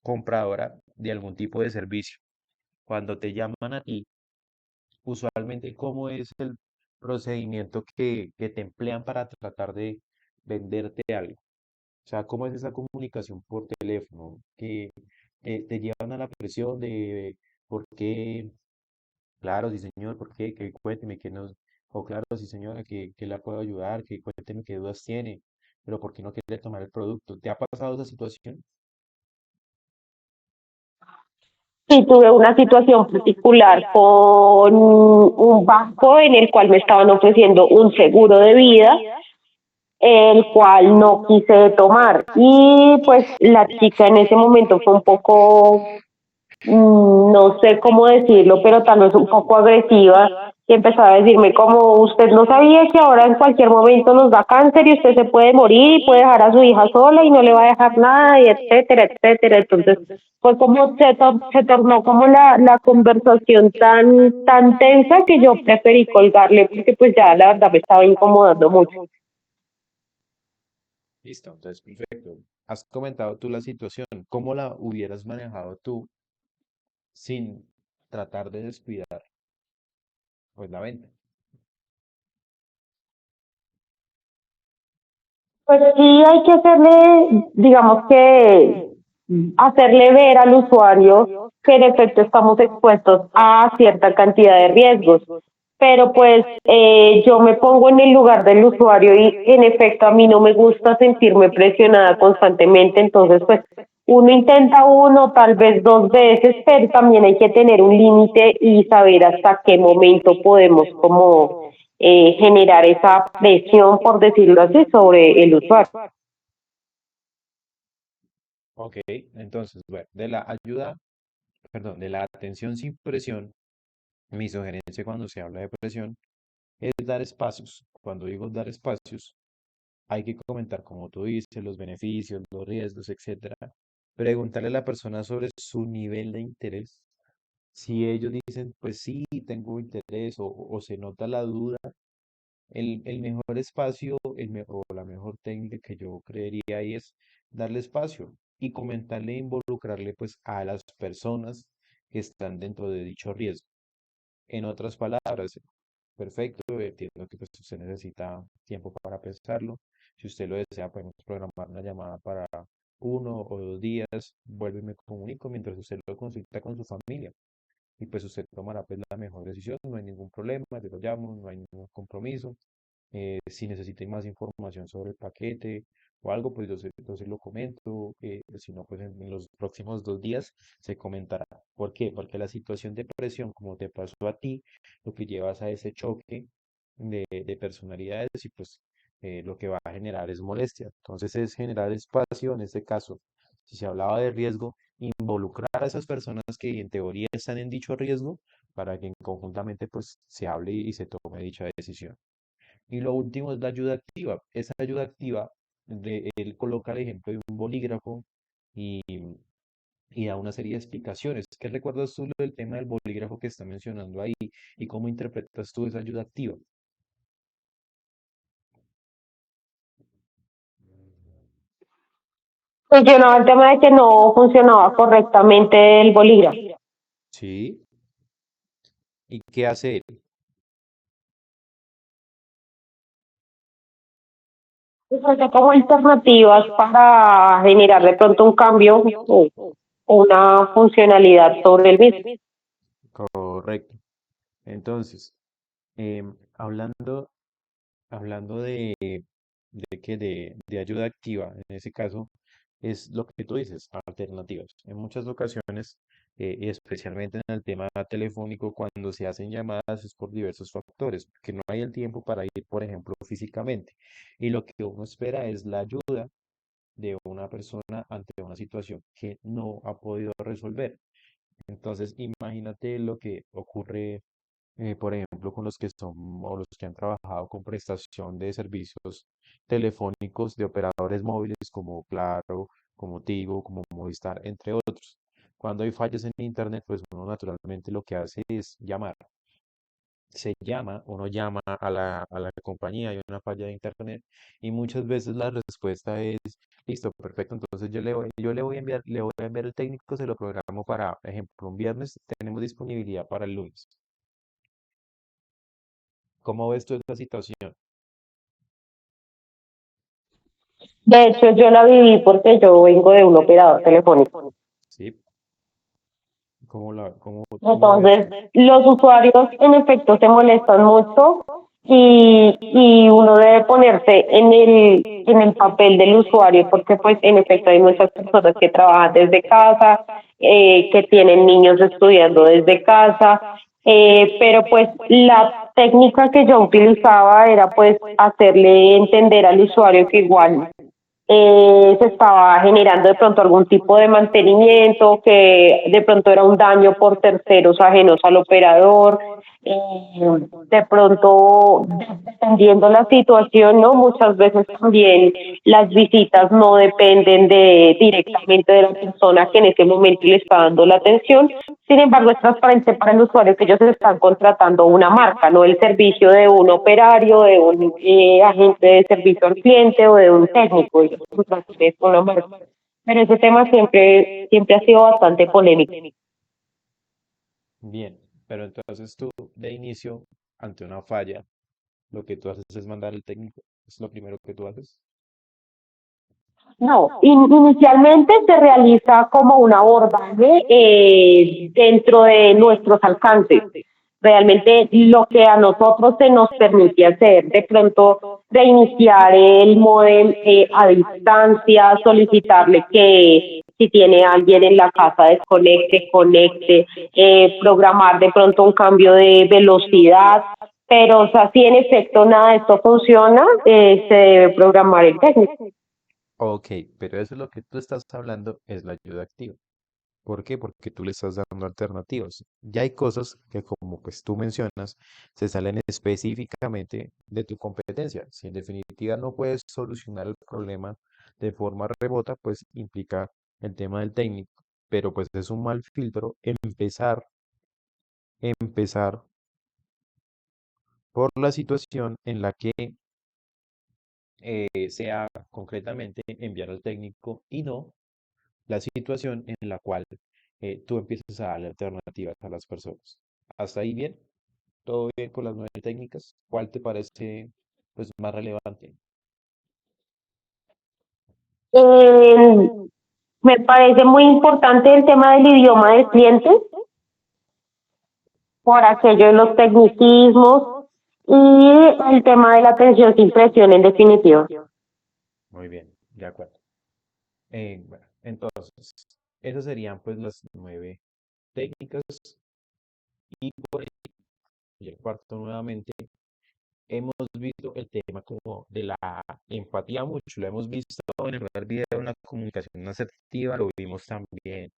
compradora de algún tipo de servicio. Cuando te llaman a ti, usualmente, ¿cómo es el procedimiento que te emplean para tratar de venderte algo? O sea, ¿cómo es esa comunicación por teléfono? Que te llevan a la presión de por qué, claro, sí señor, por qué, que cuénteme, que nos, o claro, sí señora, que la puedo ayudar, que cuénteme qué dudas tiene, pero por qué no quiere tomar el producto. ¿Te ha pasado esa situación? Sí, tuve una situación particular con un banco en el cual me estaban ofreciendo un seguro de vida, el cual no quise tomar. Y pues la chica en ese momento fue un poco, no sé cómo decirlo, pero tal vez un poco agresiva, y empezaba a decirme como usted no sabía que ahora en cualquier momento nos da cáncer y usted se puede morir y puede dejar a su hija sola y no le va a dejar nada y etcétera, etcétera. Entonces fue como se tornó como la conversación tan tensa que yo preferí colgarle porque pues ya la verdad me estaba incomodando mucho. Listo, entonces perfecto. Has comentado tú la situación. ¿Cómo la hubieras manejado tú sin tratar de descuidar pues la venta? Pues sí, hay que hacerle, digamos que, hacerle ver al usuario que en efecto estamos expuestos a cierta cantidad de riesgos. Pero pues yo me pongo en el lugar del usuario y en efecto a mí no me gusta sentirme presionada constantemente, entonces pues uno intenta uno, tal vez dos veces, pero también hay que tener un límite y saber hasta qué momento podemos como generar esa presión, por decirlo así, sobre el usuario. Ok, entonces, bueno, de la ayuda, perdón, de la atención sin presión, mi sugerencia cuando se habla de presión es dar espacios. Cuando digo dar espacios, hay que comentar, como tú dices, los beneficios, los riesgos, etcétera. Preguntarle a la persona sobre su nivel de interés. Si ellos dicen, pues sí, tengo interés o se nota la duda, el mejor espacio o la mejor técnica que yo creería ahí es darle espacio y comentarle e involucrarle pues a las personas que están dentro de dicho riesgo. En otras palabras, perfecto, entiendo que pues, usted necesita tiempo para pensarlo. Si usted lo desea, podemos programar una llamada para 1 o 2 días. Vuelvo y me comunico mientras usted lo consulta con su familia. Y pues usted tomará pues la mejor decisión, no hay ningún problema, yo lo llamo, no hay ningún compromiso. Si necesitan más información sobre el paquete o algo, pues yo se lo comento. Si no, pues en los próximos 2 días se comentará. ¿Por qué? Porque la situación de presión, como te pasó a ti, lo que llevas a ese choque de personalidades y pues lo que va a generar es molestia. Entonces es generar espacio, en este caso, si se hablaba de riesgo, involucrar a esas personas que en teoría están en dicho riesgo para que conjuntamente pues se hable y se tome dicha decisión. Y lo último es la ayuda activa. Esa ayuda activa, él coloca el ejemplo de un bolígrafo y, y da una serie de explicaciones. ¿Qué recuerdas tú del tema del bolígrafo que está mencionando ahí y cómo interpretas tú esa ayuda activa? Funcionaba el tema de que no funcionaba correctamente el bolígrafo. Sí. ¿Y qué hace él? Ofrece como alternativas para generar de pronto un cambio o una funcionalidad sobre el mismo. Correcto. Entonces, hablando hablando de ayuda activa, en ese caso, es lo que tú dices, alternativas. En muchas ocasiones, y especialmente en el tema telefónico, cuando se hacen llamadas es por diversos factores, porque no hay el tiempo para ir, por ejemplo, físicamente. Y lo que uno espera es la ayuda de una persona ante una situación que no ha podido resolver. Entonces, imagínate lo que ocurre, por ejemplo, con los que son o los que han trabajado con prestación de servicios telefónicos de operadores móviles como Claro, como Tigo, como Movistar, entre otros. Cuando hay fallas en Internet, pues uno naturalmente lo que hace es llamar. Uno llama a la compañía, hay una falla de Internet y muchas veces la respuesta es, listo, perfecto, entonces yo le voy a enviar el técnico, se lo programo para, ejemplo, un viernes, tenemos disponibilidad para el lunes. ¿Cómo ves tú esta situación? De hecho, yo la viví porque yo vengo de un operador telefónico. ¿Sí? ¿Cómo ves Entonces, tú? los usuarios en efecto se molestan mucho y uno debe ponerse en el papel del usuario porque pues en efecto hay muchas personas que trabajan desde casa, que tienen niños estudiando desde casa, pero pues la técnica que yo utilizaba era pues hacerle entender al usuario que igual se estaba generando de pronto algún tipo de mantenimiento, que de pronto era un daño por terceros ajenos al operador, de pronto, dependiendo la situación, ¿no? Muchas veces también las visitas no dependen de directamente de la persona que en ese momento le está dando la atención. Sin embargo, es transparente para el usuario que ellos están contratando una marca, no el servicio de un operario, de un agente de servicio al cliente o de un técnico. Ellos contratan es una marca. Pero ese tema siempre ha sido bastante polémico. Bien, pero entonces tú de inicio, ante una falla, lo que tú haces es mandar el técnico, es lo primero que tú haces. No, inicialmente se realiza como un abordaje dentro de nuestros alcances. Realmente lo que a nosotros se nos permite hacer, de pronto reiniciar el módem a distancia, solicitarle que si tiene alguien en la casa desconecte, conecte, programar de pronto un cambio de velocidad, pero o sea, si en efecto nada de esto funciona, se debe programar el técnico. Ok, pero eso es lo que tú estás hablando, es la ayuda activa. ¿Por qué? Porque tú le estás dando alternativas. Ya hay cosas que, como pues tú mencionas, se salen específicamente de tu competencia. Si en definitiva no puedes solucionar el problema de forma remota, pues implica el tema del técnico. Pero pues es un mal filtro empezar por la situación en la que sea concretamente enviar al técnico y no la situación en la cual tú empiezas a darle alternativas a las personas. ¿Hasta ahí bien? ¿Todo bien con las nueve técnicas? ¿Cuál te parece pues más relevante? Eh, Me parece muy importante el tema del idioma del cliente, por aquello de los tecnicismos y el tema de la atención sin presión en definitiva. Muy bien, de acuerdo. Bueno, entonces, esas serían pues las nueve técnicas y por ahí, y el cuarto nuevamente, hemos visto el tema como de la empatía mucho, lo hemos visto en el primer video, una comunicación asertiva, lo vimos también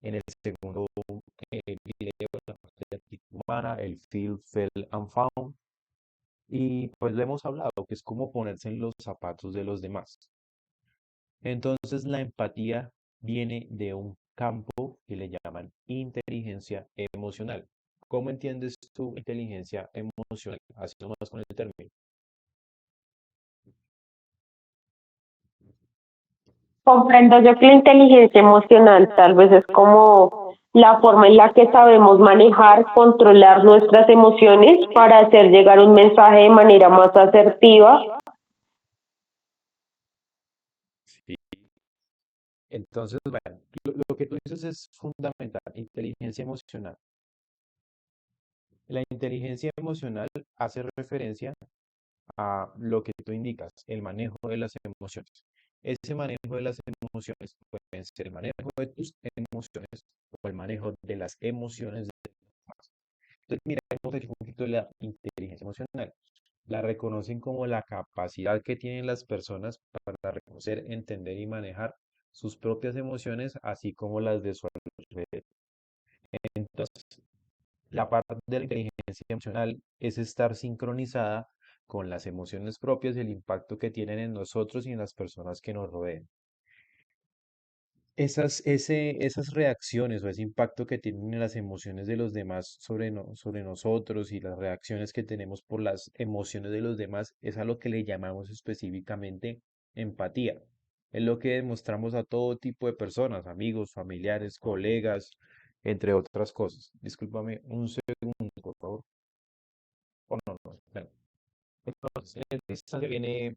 en el segundo video, la parte de actitud humana, el feel, feel and found. Y pues lo hemos hablado, que es como ponerse en los zapatos de los demás. Entonces la empatía viene de un campo que le llaman inteligencia emocional. ¿Cómo entiendes tu inteligencia emocional? Así nomás con el término. Comprendo yo que la inteligencia emocional tal vez es como la forma en la que sabemos manejar, controlar nuestras emociones para hacer llegar un mensaje de manera más asertiva. Sí. Entonces, bueno, lo que tú dices es fundamental, inteligencia emocional. La inteligencia emocional hace referencia a lo que tú indicas, el manejo de las emociones. Ese manejo de las emociones puede ser el manejo de tus emociones o el manejo de las emociones de los demás. Entonces, mira, un poquito de la inteligencia emocional. La reconocen como la capacidad que tienen las personas para reconocer, entender y manejar sus propias emociones, así como las de su alrededor. Entonces, la parte de la inteligencia emocional es estar sincronizada con las emociones propias y el impacto que tienen en nosotros y en las personas que nos rodean. Esas reacciones o ese impacto que tienen en las emociones de los demás sobre nosotros y las reacciones que tenemos por las emociones de los demás es a lo que le llamamos específicamente empatía. Es lo que demostramos a todo tipo de personas, amigos, familiares, colegas, entre otras cosas. Discúlpame un segundo, por favor. Oh, no, no, bueno. Entonces, esta viene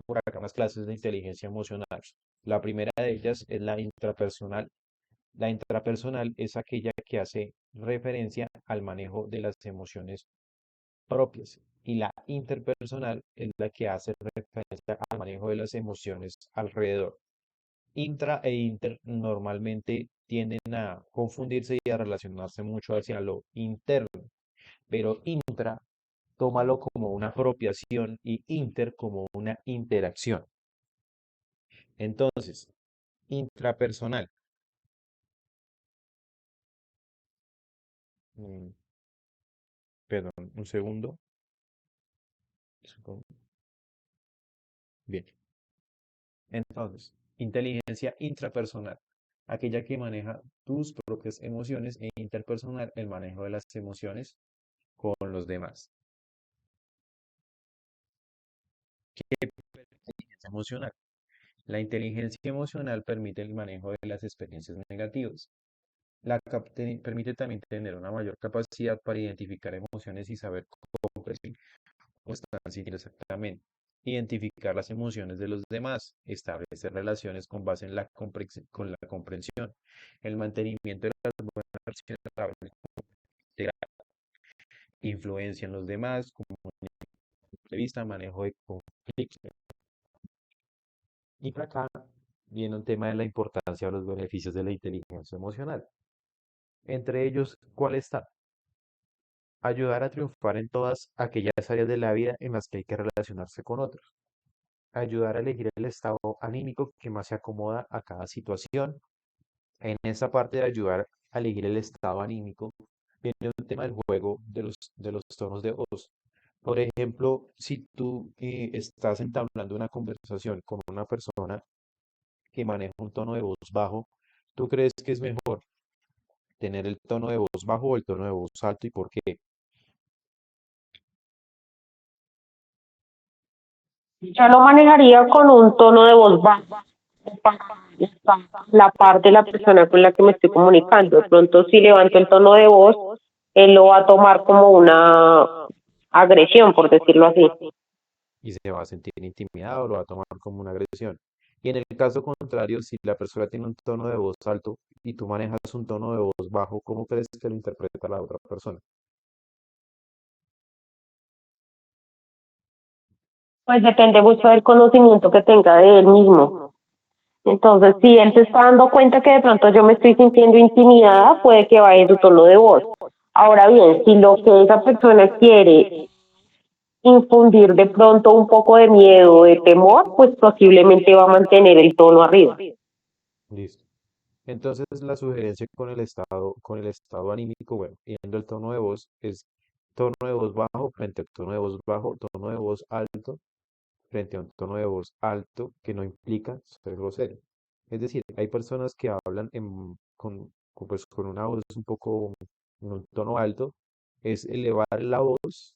por acá unas clases de inteligencia emocional. La primera de ellas es la intrapersonal. La intrapersonal es aquella que hace referencia al manejo de las emociones propias y la interpersonal es la que hace referencia al manejo de las emociones alrededor. Intra e inter normalmente tienden a confundirse y a relacionarse mucho hacia lo interno, pero intra tómalo como una apropiación y inter como una interacción. Entonces, intrapersonal. mm, Perdón, un segundo. Bien. Entonces, inteligencia intrapersonal, aquella que maneja tus propias emociones e interpersonal, el manejo de las emociones con los demás. Inteligencia emocional. La inteligencia emocional permite el manejo de las experiencias negativas. Permite también tener una mayor capacidad para identificar emociones y saber cómo percibir o están sintiendo exactamente. Identificar las emociones de los demás, establecer relaciones con base en con la comprensión, el mantenimiento de las buenas relaciones saludables, influencia en los demás, como entrevista, manejo de conflictos. Y por acá viene un tema de la importancia o los beneficios de la inteligencia emocional. Entre ellos, ¿cuál está? Ayudar a triunfar en todas aquellas áreas de la vida en las que hay que relacionarse con otros. Ayudar a elegir el estado anímico que más se acomoda a cada situación. En esa parte de ayudar a elegir el estado anímico, viene un tema del juego de los tonos de voz. Por ejemplo, si tú estás entablando una conversación con una persona que maneja un tono de voz bajo, ¿tú crees que es mejor tener el tono de voz bajo o el tono de voz alto y por qué? Yo lo manejaría con un tono de voz bajo para la parte de la persona con la que me estoy comunicando. De pronto, si levanto el tono de voz, él lo va a tomar como una agresión, por decirlo así. Y se va a sentir intimidado, lo va a tomar como una agresión. Y en el caso contrario, si la persona tiene un tono de voz alto y tú manejas un tono de voz bajo, ¿cómo crees que lo interpreta la otra persona? Pues depende mucho del conocimiento que tenga de él mismo. Entonces, si él se está dando cuenta que de pronto yo me estoy sintiendo intimidada, puede que vaya en su tono de voz. Ahora bien, si lo que esa persona quiere infundir de pronto un poco de miedo, de temor, pues posiblemente va a mantener el tono arriba. Listo. Entonces, la sugerencia con el estado anímico, bueno, yendo el tono de voz, es tono de voz bajo frente a tono de voz bajo, tono de voz alto frente a un tono de voz alto que no implica ser grosero. Es decir, hay personas que hablan pues, con una voz un poco, en un tono alto, es elevar la voz,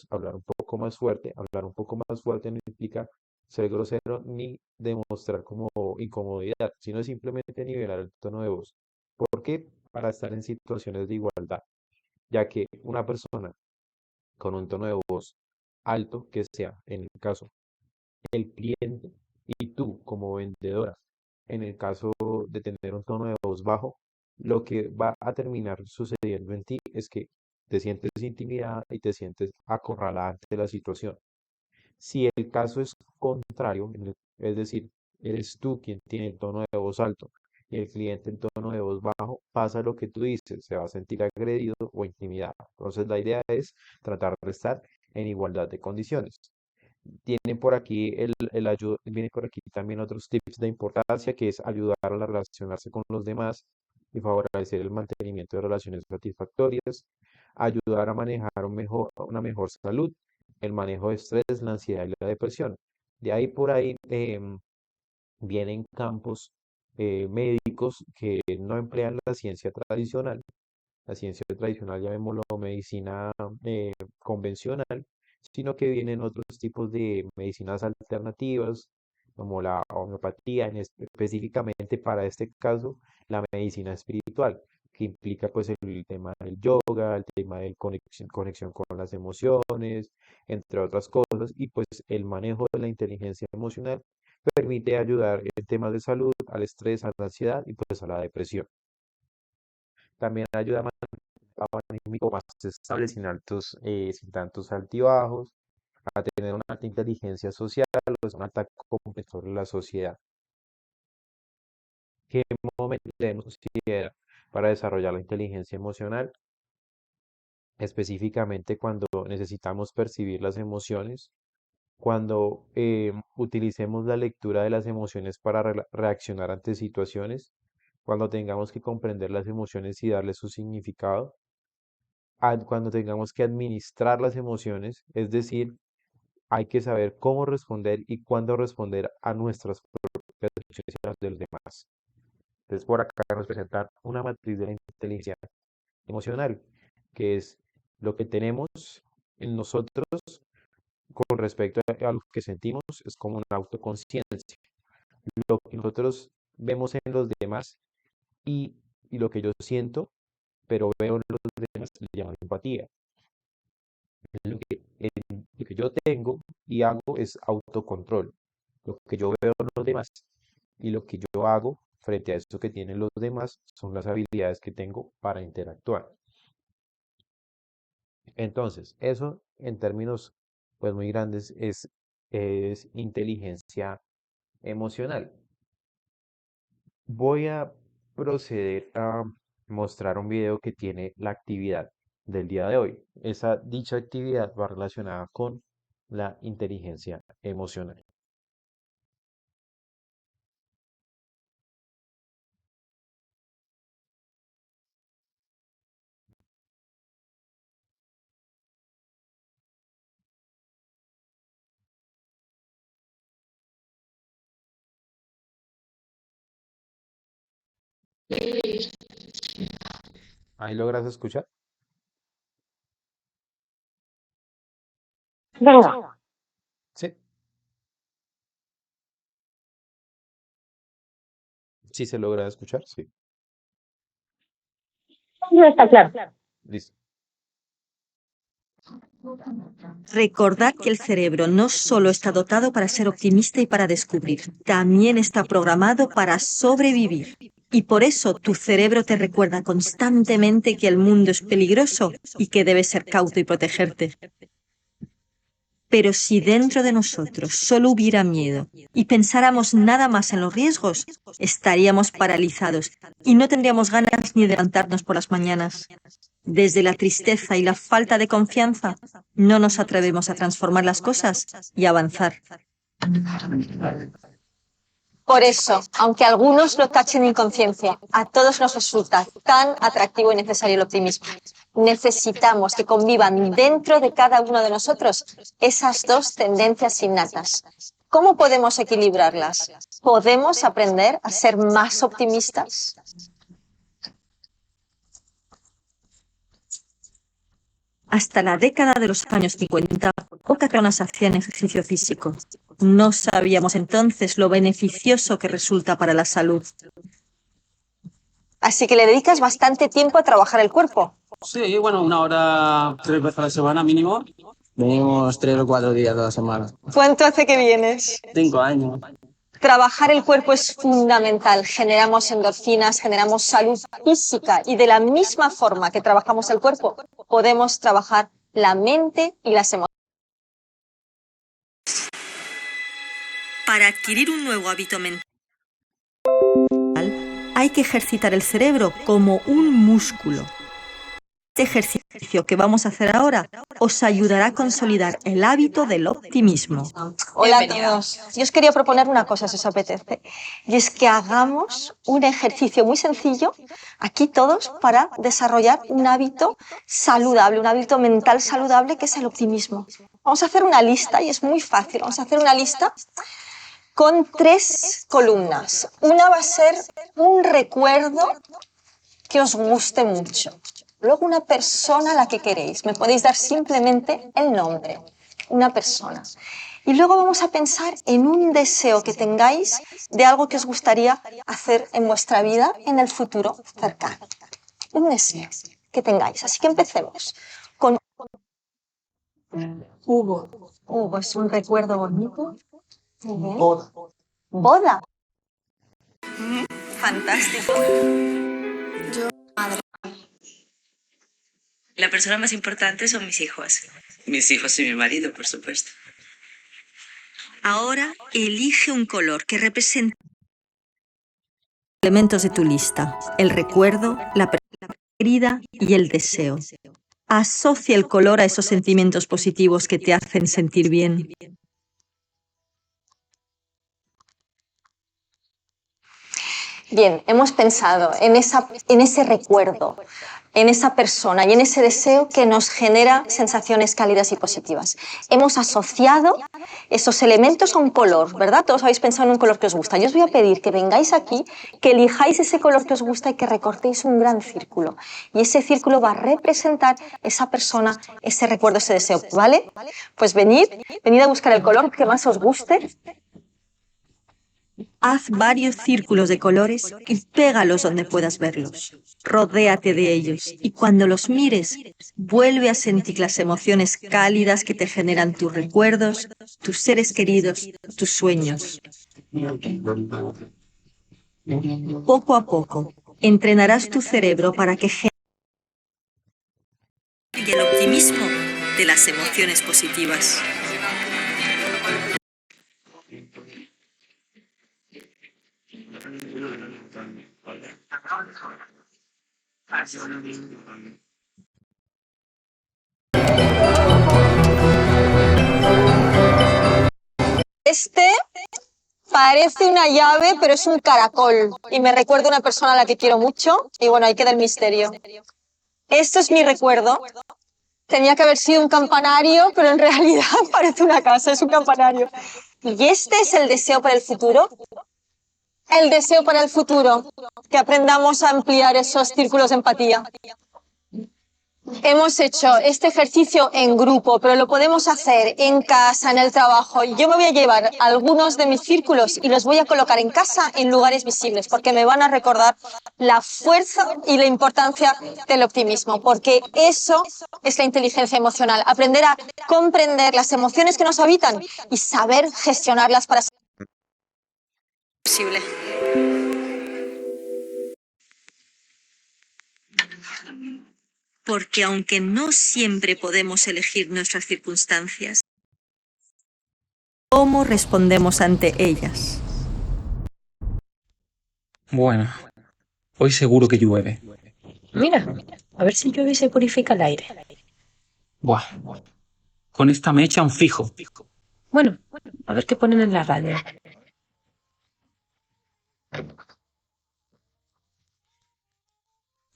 hablar un poco más fuerte no implica ser grosero ni demostrar como incomodidad, sino simplemente nivelar el tono de voz. ¿Por qué? Para estar en situaciones de igualdad, ya que una persona con un tono de voz alto, que sea, en el caso el cliente y tú como vendedora, en el caso de tener un tono de voz bajo, lo que va a terminar sucediendo en ti es que te sientes intimidada y te sientes acorralada ante la situación. Si el caso es contrario, es decir, eres tú quien tiene el tono de voz alto y el cliente el tono de voz bajo, pasa lo que tú dices, se va a sentir agredido o intimidado. Entonces la idea es tratar de estar en igualdad de condiciones. Tiene por aquí viene por aquí también otros tips de importancia, que es ayudar a relacionarse con los demás y favorecer el mantenimiento de relaciones satisfactorias, ayudar a manejar una mejor salud, el manejo de estrés, la ansiedad y la depresión. De ahí por ahí vienen campos médicos que no emplean la ciencia tradicional. La ciencia tradicional, llamémoslo medicina convencional, sino que vienen otros tipos de medicinas alternativas, como la homeopatía, específicamente para este caso, la medicina espiritual, que implica pues el tema del yoga, el tema de conexión con las emociones, entre otras cosas, y pues el manejo de la inteligencia emocional permite ayudar en temas de salud, al estrés, a la ansiedad y pues a la depresión. También ayuda a mantener un estado anímico más estable, sin tantos altibajos, a tener una alta inteligencia social, o es un ataque completo sobre la sociedad. ¿Qué momento debemos considerar para desarrollar la inteligencia emocional? Específicamente cuando necesitamos percibir las emociones, cuando utilicemos la lectura de las emociones para reaccionar ante situaciones, cuando tengamos que comprender las emociones y darle su significado, cuando tengamos que administrar las emociones, es decir, hay que saber cómo responder y cuándo responder a nuestras propias emociones y a las de los demás. Entonces, por acá nos presentan una matriz de la inteligencia emocional, que es lo que tenemos en nosotros con respecto a lo que sentimos, es como una autoconciencia. Lo que nosotros vemos en los demás y, y lo que yo siento, pero veo en los demás, le llaman empatía. Lo que yo tengo y hago es autocontrol. Lo que yo veo en los demás y lo que yo hago frente a eso que tienen los demás son las habilidades que tengo para interactuar. Entonces, eso en términos pues muy grandes es inteligencia emocional. Voy a proceder a mostrar un video que tiene la actividad del día de hoy. Dicha actividad va relacionada con la inteligencia emocional. ¿Ahí logras escuchar? Venga, Sí. ¿Sí se logra escuchar? Sí. ya está claro. Listo. Recordad que el cerebro no solo está dotado para ser optimista y para descubrir, también está programado para sobrevivir. Y por eso tu cerebro te recuerda constantemente que el mundo es peligroso y que debes ser cauto y protegerte. Pero si dentro de nosotros solo hubiera miedo y pensáramos nada más en los riesgos, estaríamos paralizados y no tendríamos ganas ni de levantarnos por las mañanas. Desde la tristeza y la falta de confianza, no nos atrevemos a transformar las cosas y avanzar. Por eso, aunque algunos lo tachen de inconsciencia, a todos nos resulta tan atractivo y necesario el optimismo. Necesitamos que convivan dentro de cada uno de nosotros esas dos tendencias innatas. ¿Cómo podemos equilibrarlas? ¿Podemos aprender a ser más optimistas? Hasta la década de los años 50, pocas personas hacían ejercicio físico. No sabíamos entonces lo beneficioso que resulta para la salud. Así que le dedicas bastante tiempo a trabajar el cuerpo. Sí, bueno, 1 hora 3 veces a la semana mínimo. Venimos 3 o 4 días a la semana. ¿Cuánto hace que vienes? 5 años. Trabajar el cuerpo es fundamental. Generamos endorfinas, generamos salud física y de la misma forma que trabajamos el cuerpo, podemos trabajar la mente y las emociones. Para adquirir un nuevo hábito mental, hay que ejercitar el cerebro como un músculo. Este ejercicio que vamos a hacer ahora os ayudará a consolidar el hábito del optimismo. Hola a todos. Yo os quería proponer una cosa, si os apetece, y es que hagamos un ejercicio muy sencillo, aquí todos, para desarrollar un hábito saludable, un hábito mental saludable, que es el optimismo. Vamos a hacer una lista, y es muy fácil, vamos a hacer una lista con 3 columnas. Una va a ser un recuerdo que os guste mucho. Luego una persona a la que queréis. Me podéis dar simplemente el nombre. Una persona. Y luego vamos a pensar en un deseo que tengáis de algo que os gustaría hacer en vuestra vida en el futuro cercano. Un deseo que tengáis. Así que empecemos con Hugo. Hugo es un recuerdo bonito. Muy bien. Boda. Boda. Fantástico. La persona más importante son mis hijos. Mis hijos y mi marido, por supuesto. Ahora elige un color que represente elementos de tu lista: el recuerdo, la persona querida y el deseo. Asocia el color a esos sentimientos positivos que te hacen sentir bien. Bien, hemos pensado en ese recuerdo, en esa persona y en ese deseo que nos genera sensaciones cálidas y positivas. Hemos asociado esos elementos a un color, ¿verdad? Todos habéis pensado en un color que os gusta. Yo os voy a pedir que vengáis aquí, que elijáis ese color que os gusta y que recortéis un gran círculo. Y ese círculo va a representar esa persona, ese recuerdo, ese deseo, ¿vale? Pues venid a buscar el color que más os guste. Haz varios círculos de colores y pégalos donde puedas verlos. Rodéate de ellos y cuando los mires, vuelve a sentir las emociones cálidas que te generan tus recuerdos, tus seres queridos, tus sueños. Poco a poco, entrenarás tu cerebro para que genere el optimismo de las emociones positivas. Este parece una llave, pero es un caracol y me recuerda a una persona a la que quiero mucho y bueno, ahí queda el misterio. Esto es mi recuerdo. Tenía que haber sido un campanario, pero en realidad parece una casa, es un campanario. Y este es el deseo para el futuro. El deseo para el futuro, que aprendamos a ampliar esos círculos de empatía. Hemos hecho este ejercicio en grupo, pero lo podemos hacer en casa, en el trabajo. Yo me voy a llevar algunos de mis círculos y los voy a colocar en casa en lugares visibles, porque me van a recordar la fuerza y la importancia del optimismo, porque eso es la inteligencia emocional, aprender a comprender las emociones que nos habitan y saber gestionarlas para ser posible. Porque aunque no siempre podemos elegir nuestras circunstancias, ¿cómo respondemos ante ellas? Bueno, hoy seguro que llueve. Mira, a ver si llueve y se purifica el aire. Buah, con esta me echan fijo. Bueno, a ver qué ponen en la radio.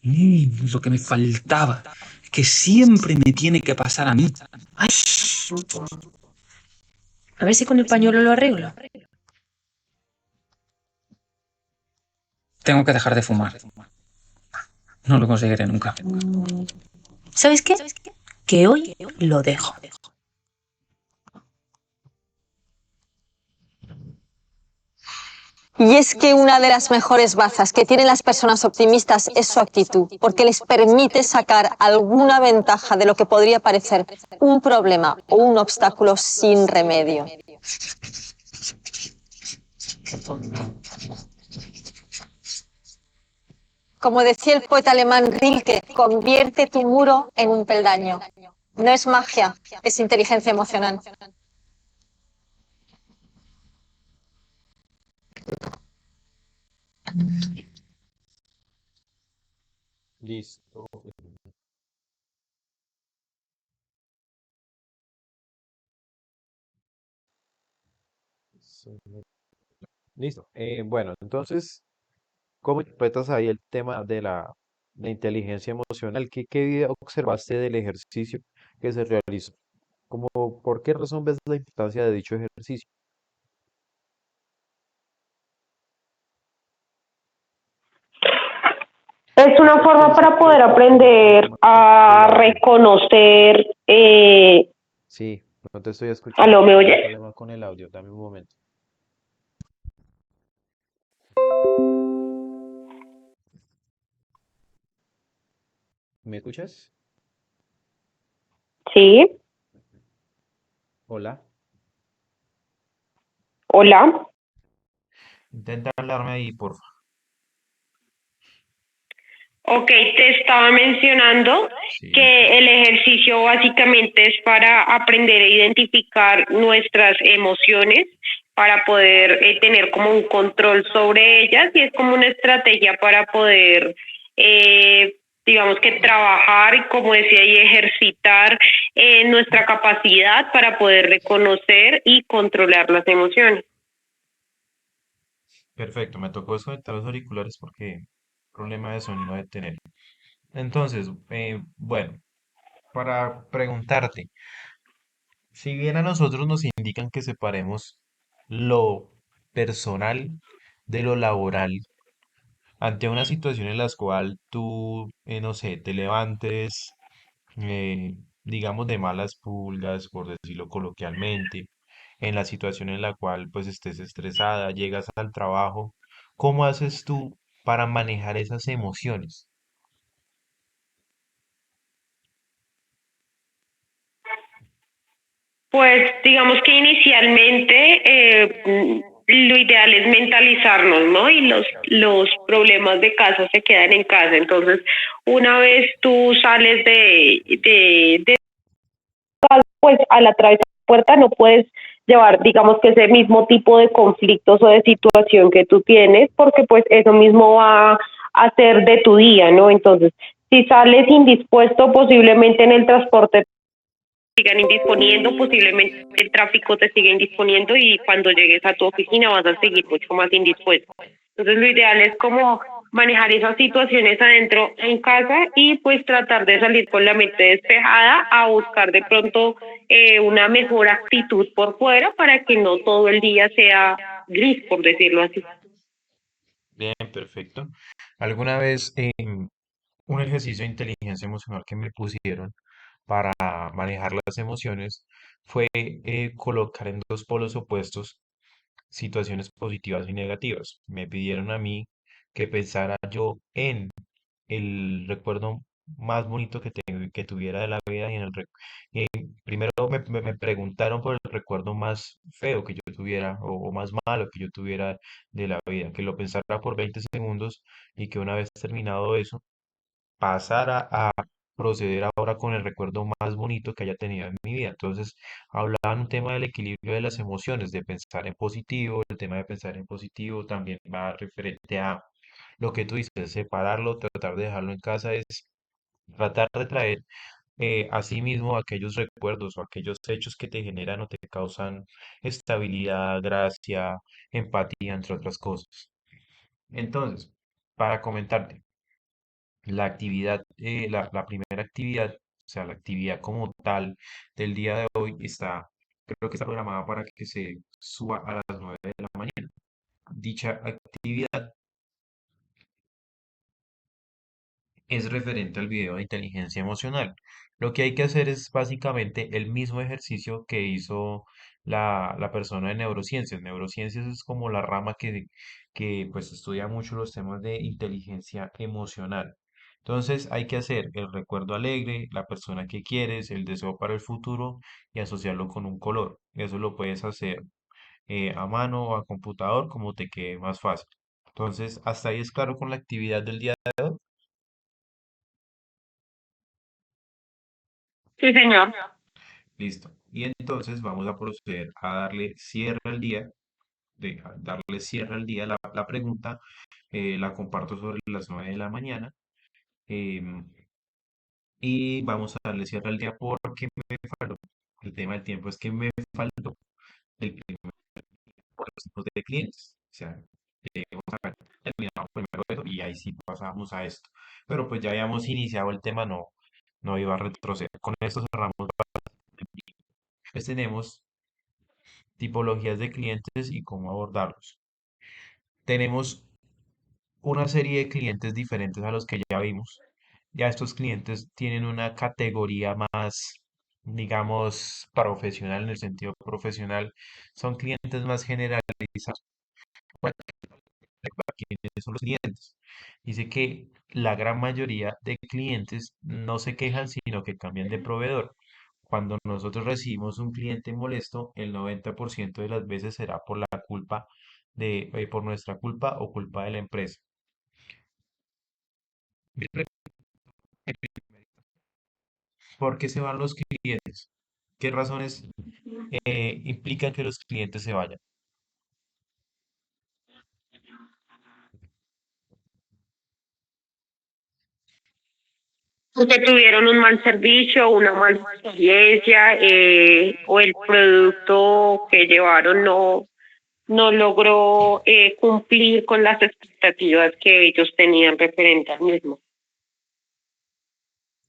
Lo que me faltaba, que siempre me tiene que pasar a mí. Ay, A ver si con el pañuelo lo arreglo. tengo que dejar de fumar. No lo conseguiré nunca. ¿Sabes qué? Que hoy lo dejo. Y es que una de las mejores bazas que tienen las personas optimistas es su actitud, porque les permite sacar alguna ventaja de lo que podría parecer un problema o un obstáculo sin remedio. Como decía el poeta alemán Rilke, convierte tu muro en un peldaño. No es magia, es inteligencia emocional. Listo. Listo. Bueno, entonces, ¿cómo interpretas ahí el tema de la inteligencia emocional? ¿Qué vida observaste del ejercicio que se realizó? Como, ¿por qué razón ves la importancia de dicho ejercicio? Es una ¿Qué forma dice para poder respecto al aprender tema del a audio? reconocer, Sí, no te estoy ¿aló, escuchando. me Tengo un oye? problema con el audio. Dame un momento. ¿Me escuchas? Sí, Hola. hola. Intenta hablarme ahí, por favor. Ok, te estaba mencionando Sí. que el ejercicio básicamente es para aprender a identificar nuestras emociones, para poder tener como un control sobre ellas y es como una estrategia para poder, digamos que trabajar y como decía, y ejercitar nuestra capacidad para poder reconocer y controlar las emociones. Perfecto, me tocó desconectar los auriculares porque problema de sonido de tener. Entonces, bueno, para preguntarte, si bien a nosotros nos indican que separemos lo personal de lo laboral, ante una situación en la cual tú, no sé, te levantes, digamos, de malas pulgas, por decirlo coloquialmente, en la situación en la cual pues estés estresada, llegas al trabajo, ¿cómo haces tú para manejar esas emociones? Pues digamos que inicialmente lo ideal es mentalizarnos, ¿no? Y los problemas de casa se quedan en casa. Entonces, una vez tú sales de pues al atravesar la puerta no puedes llevar, digamos que ese mismo tipo de conflictos o de situación que tú tienes, porque pues eso mismo va a ser de tu día, ¿no? Entonces, si sales indispuesto, posiblemente en el transporte sigan indisponiendo, posiblemente el tráfico te siga indisponiendo y cuando llegues a tu oficina vas a seguir mucho más indispuesto. Entonces lo ideal es como manejar esas situaciones adentro en casa y pues tratar de salir con la mente despejada a buscar de pronto una mejor actitud por fuera para que no todo el día sea gris, por decirlo así. Bien, perfecto. ¿Alguna vez un ejercicio de inteligencia emocional que me pusieron para manejar las emociones fue colocar en dos polos opuestos situaciones positivas y negativas? Me pidieron a mí que pensara yo en el recuerdo más bonito que tuviera de la vida y primero me preguntaron por el recuerdo más feo que yo tuviera o más malo que yo tuviera de la vida, que lo pensara por 20 segundos y que una vez terminado eso, pasara a proceder ahora con el recuerdo más bonito que haya tenido en mi vida. Entonces, hablaban un tema del equilibrio de las emociones, de pensar en positivo. El tema de pensar en positivo también va referente a lo que tú dices, separarlo, tratar de dejarlo en casa, es tratar de traer a sí mismo aquellos recuerdos o aquellos hechos que te generan o te causan estabilidad, gracia, empatía, entre otras cosas. Entonces, para comentarte, la actividad, la primera actividad, o sea, la actividad como tal del día de hoy creo que está programada para que se suba a las 9 de la mañana. Dicha actividad es referente al video de inteligencia emocional. Lo que hay que hacer es básicamente el mismo ejercicio que hizo la persona de neurociencias. Neurociencias es como la rama que pues estudia mucho los temas de inteligencia emocional. Entonces hay que hacer el recuerdo alegre, la persona que quieres, el deseo para el futuro y asociarlo con un color. Eso lo puedes hacer a mano o a computador, como te quede más fácil. Entonces, hasta ahí es claro con la actividad del día de hoy. Sí, señor. Listo. Y entonces vamos a proceder a darle cierre al día, a darle cierre al día. La pregunta la comparto sobre las 9 de la mañana. em, y vamos a darle cierre al día porque me faltó. El tema del tiempo es que me faltó el primer por los tipos de clientes. O sea, debemos haber terminado primero eso y ahí sí pasamos a esto. Pero pues ya habíamos iniciado el tema, no iba a retroceder. Con esto cerramos. Pues tenemos tipologías de clientes y cómo abordarlos. Tenemos una serie de clientes diferentes a los que ya vimos. Ya estos clientes tienen una categoría más, digamos, profesional en el sentido profesional. Son clientes más generalizados. ¿Quiénes son los clientes? Dice que la gran mayoría de clientes no se quejan, sino que cambian de proveedor. Cuando nosotros recibimos un cliente molesto, el 90% de las veces será por la culpa por nuestra culpa o culpa de la empresa. ¿Por qué se van los clientes? ¿Qué razones implican que los clientes se vayan? Porque tuvieron un mal servicio, una mala experiencia, o el producto que llevaron no logró cumplir con las expectativas que ellos tenían referente al mismo.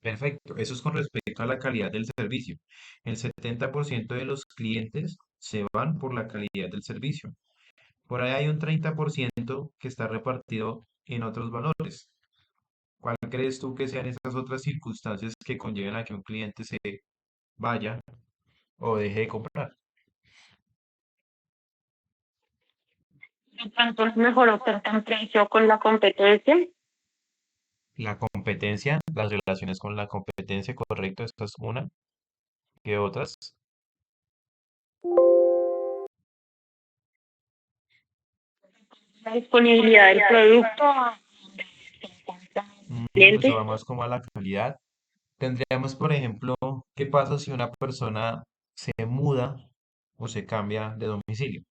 Perfecto, eso es con respecto a la calidad del servicio. El 70% de los clientes se van por la calidad del servicio. Por ahí hay un 30% que está repartido en otros valores. ¿Cuál crees tú que sean esas otras circunstancias que conlleven a que un cliente se vaya o deje de comprar? De pronto es mejor oferta en precio con la competencia. La competencia, las relaciones con la competencia, correcto, esta es una. ¿Qué otras? La disponibilidad del producto, Eso cliente. va más como a la calidad. Tendríamos, por ejemplo, ¿qué pasa si una persona se muda o se cambia de domicilio?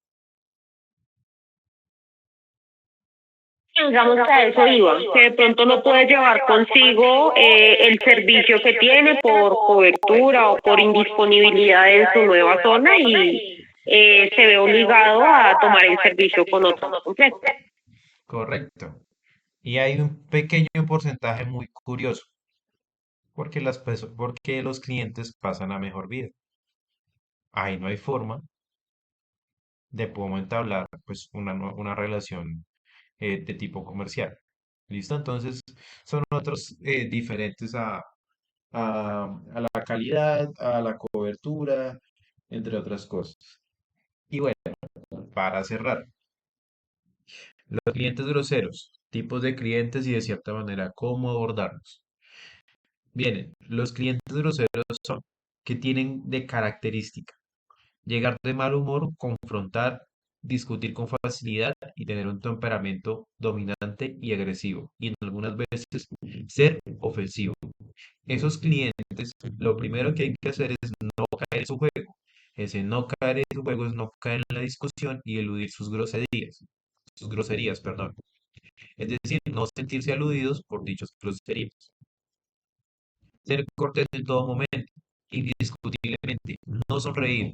Digamos que a eso iba, que de pronto no puede llevar consigo el servicio que tiene por cobertura o por indisponibilidad en su nueva zona y se ve obligado a tomar el servicio con otro completo. Correcto. Y hay un pequeño porcentaje muy curioso, porque los clientes pasan a mejor vida. Ahí no hay forma de poder entablar pues, una relación de tipo comercial. ¿Listo? Entonces, son otros diferentes a la calidad, a la cobertura, entre otras cosas. Y bueno, para cerrar, los clientes groseros, tipos de clientes y de cierta manera cómo abordarlos. Bien, los clientes groseros son que tienen de característica llegar de mal humor, confrontar, discutir con facilidad y tener un temperamento dominante y agresivo y en algunas veces ser ofensivo. Esos clientes, lo primero que hay que hacer es no caer en su juego. Ese no caer en su juego es no caer en la discusión y eludir sus groserías, perdón. Es decir, no sentirse aludidos por dichos groserías. Ser cortés en todo momento, indiscutiblemente, no sonreír,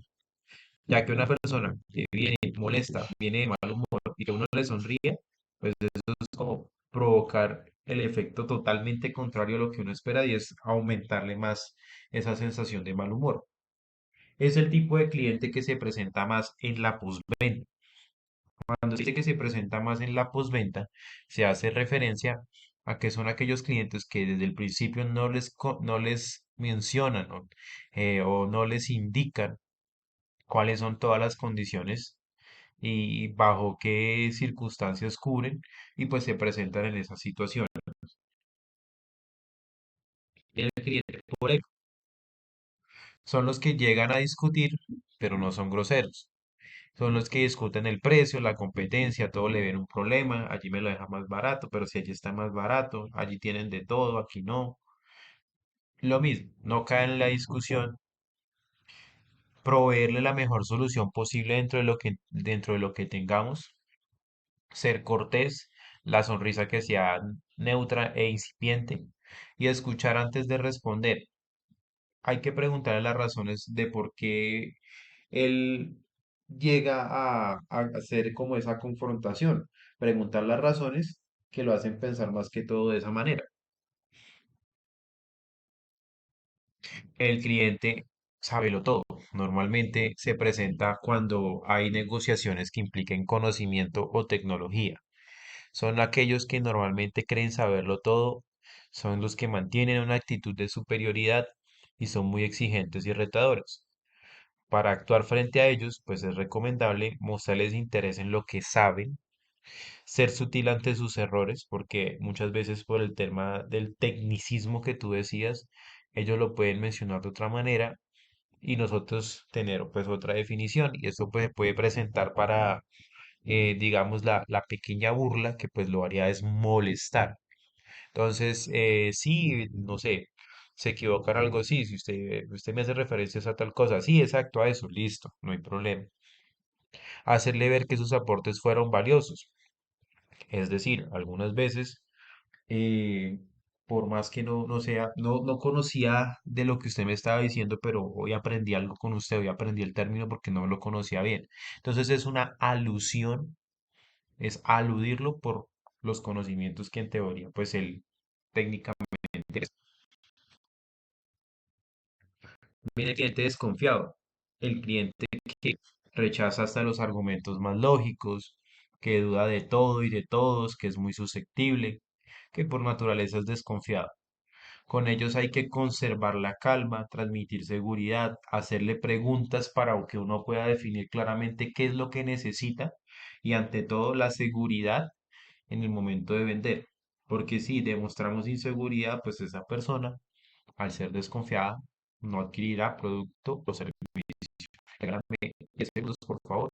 ya que una persona que viene molesta, viene de mal humor y que uno le sonríe, pues eso es como provocar el efecto totalmente contrario a lo que uno espera y es aumentarle más esa sensación de mal humor. Es el tipo de cliente que se presenta más en la postventa. Cuando se dice que se presenta más en la postventa, se hace referencia a que son aquellos clientes que desde el principio no les mencionan, ¿no? O no les indican cuáles son todas las condiciones y bajo qué circunstancias cubren y pues se presentan en esa situación. El cliente por ego son los que llegan a discutir, pero no son groseros. Son los que discuten el precio, la competencia, todo le ven un problema, allí me lo deja más barato, pero si allí está más barato, allí tienen de todo, aquí no. Lo mismo, no caen en la discusión, proveerle la mejor solución posible dentro de lo que tengamos, ser cortés, la sonrisa que sea neutra e incipiente y escuchar antes de responder. Hay que preguntarle las razones de por qué él llega a hacer como esa confrontación. Preguntar las razones que lo hacen pensar más que todo de esa manera. El cliente sábelo todo. Normalmente se presenta cuando hay negociaciones que impliquen conocimiento o tecnología. Son aquellos que normalmente creen saberlo todo, son los que mantienen una actitud de superioridad y son muy exigentes y retadores. Para actuar frente a ellos, pues es recomendable mostrarles interés en lo que saben, ser sutil ante sus errores, porque muchas veces por el tema del tecnicismo que tú decías, ellos lo pueden mencionar de otra manera y nosotros tener pues otra definición y esto pues se puede presentar para digamos la pequeña burla que pues lo haría es molestar. Entonces, sí, no sé, se equivoca en algo, sí, si usted me hace referencias a tal cosa, sí, exacto, a eso, listo, no hay problema. Hacerle ver que sus aportes fueron valiosos, es decir, algunas veces, eh, por más que no sea, no conocía de lo que usted me estaba diciendo, pero hoy aprendí algo con usted, hoy aprendí el término porque no lo conocía bien. Entonces es una alusión, es aludirlo por los conocimientos que en teoría, pues él técnicamente es. Viene el cliente desconfiado, el cliente que rechaza hasta los argumentos más lógicos, que duda de todo y de todos, que es muy susceptible, que por naturaleza es desconfiado. Con ellos hay que conservar la calma, transmitir seguridad, hacerle preguntas para que uno pueda definir claramente qué es lo que necesita y ante todo la seguridad en el momento de vender. Porque si demostramos inseguridad, pues esa persona, al ser desconfiada, no adquirirá producto o servicio. Regálame 10 segundos, por favor.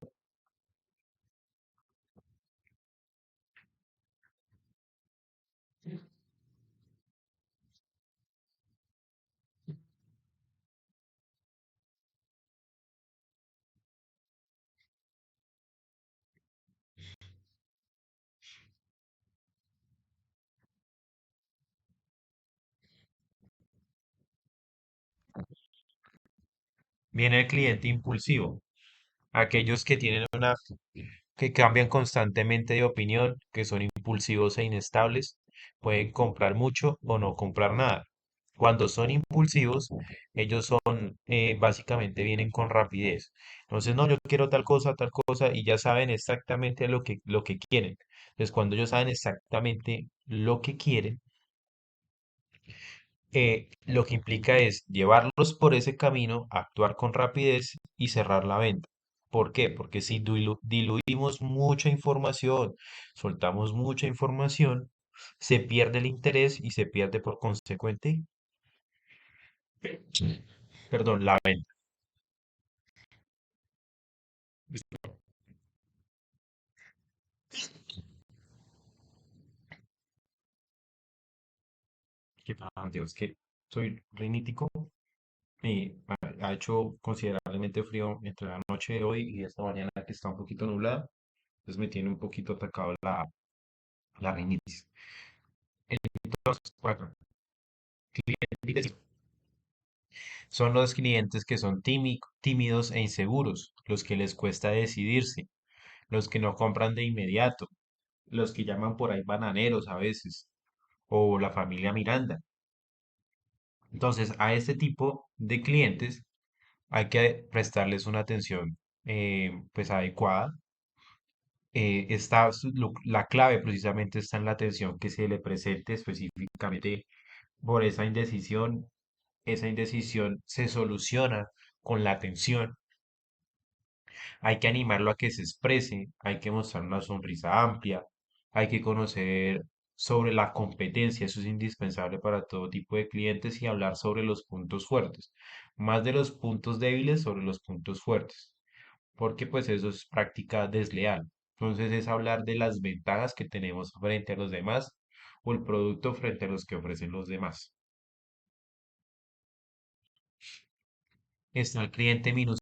Viene el cliente impulsivo, aquellos que tienen que cambian constantemente de opinión, que son impulsivos e inestables, pueden comprar mucho o no comprar nada. Cuando son impulsivos, ellos son, básicamente vienen con rapidez. Entonces, no, yo quiero tal cosa, y ya saben exactamente lo que quieren. Entonces, cuando ellos saben exactamente lo que quieren, lo que implica es llevarlos por ese camino, actuar con rapidez y cerrar la venta. ¿Por qué? Porque si diluimos mucha información, soltamos mucha información, se pierde el interés y se pierde por consecuente, perdón, la venta. Que, Dios, que soy rinítico y ha hecho considerablemente frío entre la noche de hoy y esta mañana que está un poquito nublada, entonces me tiene un poquito atacado la rinitis. Entonces, bueno, clientes son los clientes que son tímidos e inseguros, los que les cuesta decidirse, los que no compran de inmediato, los que llaman por ahí bananeros a veces, o la familia Miranda. Entonces, a este tipo de clientes hay que prestarles una atención pues adecuada. La clave precisamente está en la atención que se le presente específicamente por esa indecisión. Esa indecisión se soluciona con la atención. Hay que animarlo a que se exprese, hay que mostrar una sonrisa amplia, hay que conocer sobre la competencia, eso es indispensable para todo tipo de clientes y hablar sobre los puntos fuertes, más de los puntos débiles sobre los puntos fuertes. porque pues eso es práctica desleal. Entonces es hablar de las ventajas que tenemos frente a los demás o el producto frente a los que ofrecen los demás. Está el cliente minucioso.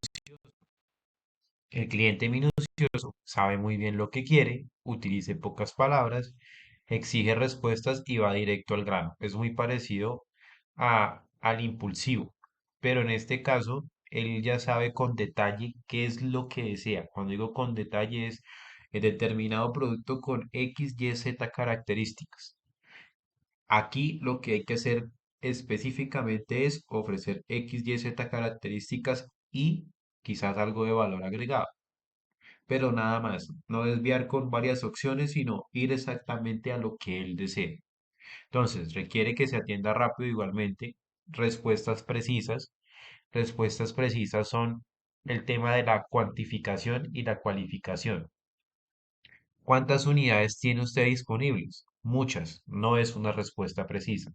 El cliente minucioso sabe muy bien lo que quiere, utilice pocas palabras, exige respuestas y va directo al grano. Es muy parecido al impulsivo, pero en este caso él ya sabe con detalle qué es lo que desea. Cuando digo con detalle es el determinado producto con X, Y, Z características. Aquí lo que hay que hacer específicamente es ofrecer X, Y, Z características y quizás algo de valor agregado, pero nada más, no desviar con varias opciones, sino ir exactamente a lo que él desee. Entonces, requiere que se atienda rápido igualmente, respuestas precisas. Respuestas precisas son el tema de la cuantificación y la cualificación. ¿Cuántas unidades tiene usted disponibles? Muchas, no es una respuesta precisa.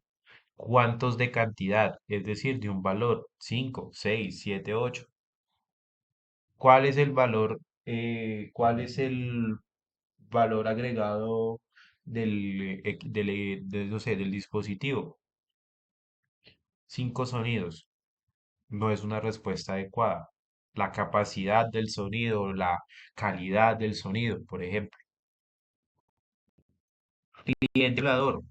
¿Cuántos de cantidad? Es decir, de un valor, 5, 6, 7, 8. ¿Cuál es el valor, cuál es el valor agregado no sé, del dispositivo? 5 sonidos. No es una respuesta adecuada. La capacidad del sonido, la calidad del sonido, por ejemplo. Cliente hablador.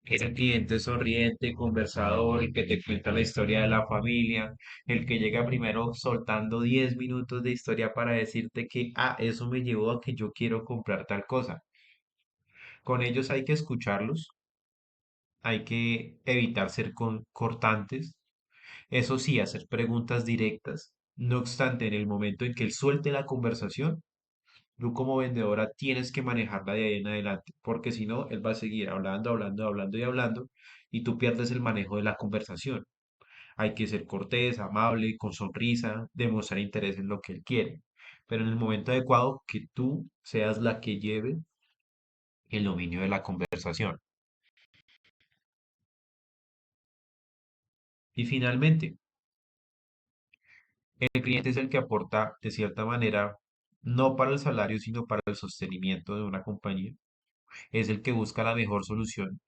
Es el cliente sonriente, conversador, el que te cuenta la historia de la familia, el que llega primero soltando 10 minutos de historia para decirte que, eso me llevó a que yo quiero comprar tal cosa. Con ellos hay que escucharlos, hay que evitar ser cortantes, eso sí, hacer preguntas directas. No obstante, en el momento en que él suelte la conversación, tú como vendedora tienes que manejarla de ahí en adelante, porque si no, él va a seguir hablando, hablando, hablando y hablando, y tú pierdes el manejo de la conversación. Hay que ser cortés, amable, con sonrisa, demostrar interés en lo que él quiere, pero en el momento adecuado que tú seas la que lleve el dominio de la conversación. Y finalmente, el cliente es el que aporta de cierta manera, no para el salario, sino para el sostenimiento de una compañía. Es el que busca la mejor solución.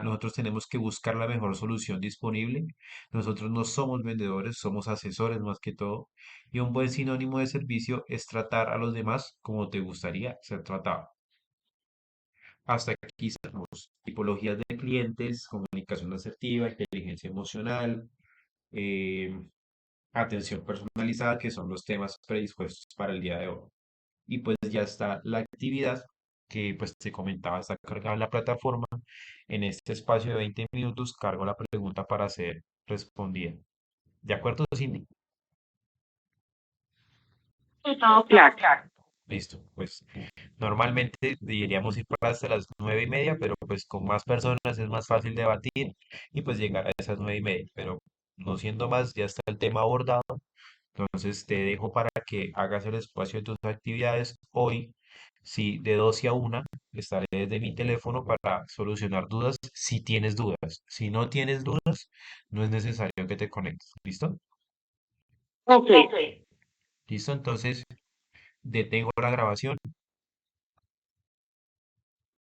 Nosotros tenemos que buscar la mejor solución disponible. Nosotros no somos vendedores, somos asesores más que todo. Y un buen sinónimo de servicio es tratar a los demás como te gustaría ser tratado. Hasta aquí tenemos tipologías de clientes, comunicación asertiva, inteligencia emocional, eh, atención personalizada, que son los temas predispuestos para el día de hoy. Y pues ya está la actividad que pues te comentaba, está cargada en la plataforma. En este espacio de 20 minutos cargo la pregunta para ser respondida. ¿De acuerdo, Cindy? Sí, todo claro. Listo, pues normalmente deberíamos ir para hasta las 9:30, pero pues con más personas es más fácil debatir y pues llegar a esas 9:30. Pero no siendo más, ya está el tema abordado. Entonces te dejo para que hagas el espacio de tus actividades. Hoy, sí, de 12 a 1, estaré desde mi teléfono para solucionar dudas si tienes dudas. Si no tienes dudas, no es necesario que te conectes. ¿Listo? Ok. ¿Listo? Entonces detengo la grabación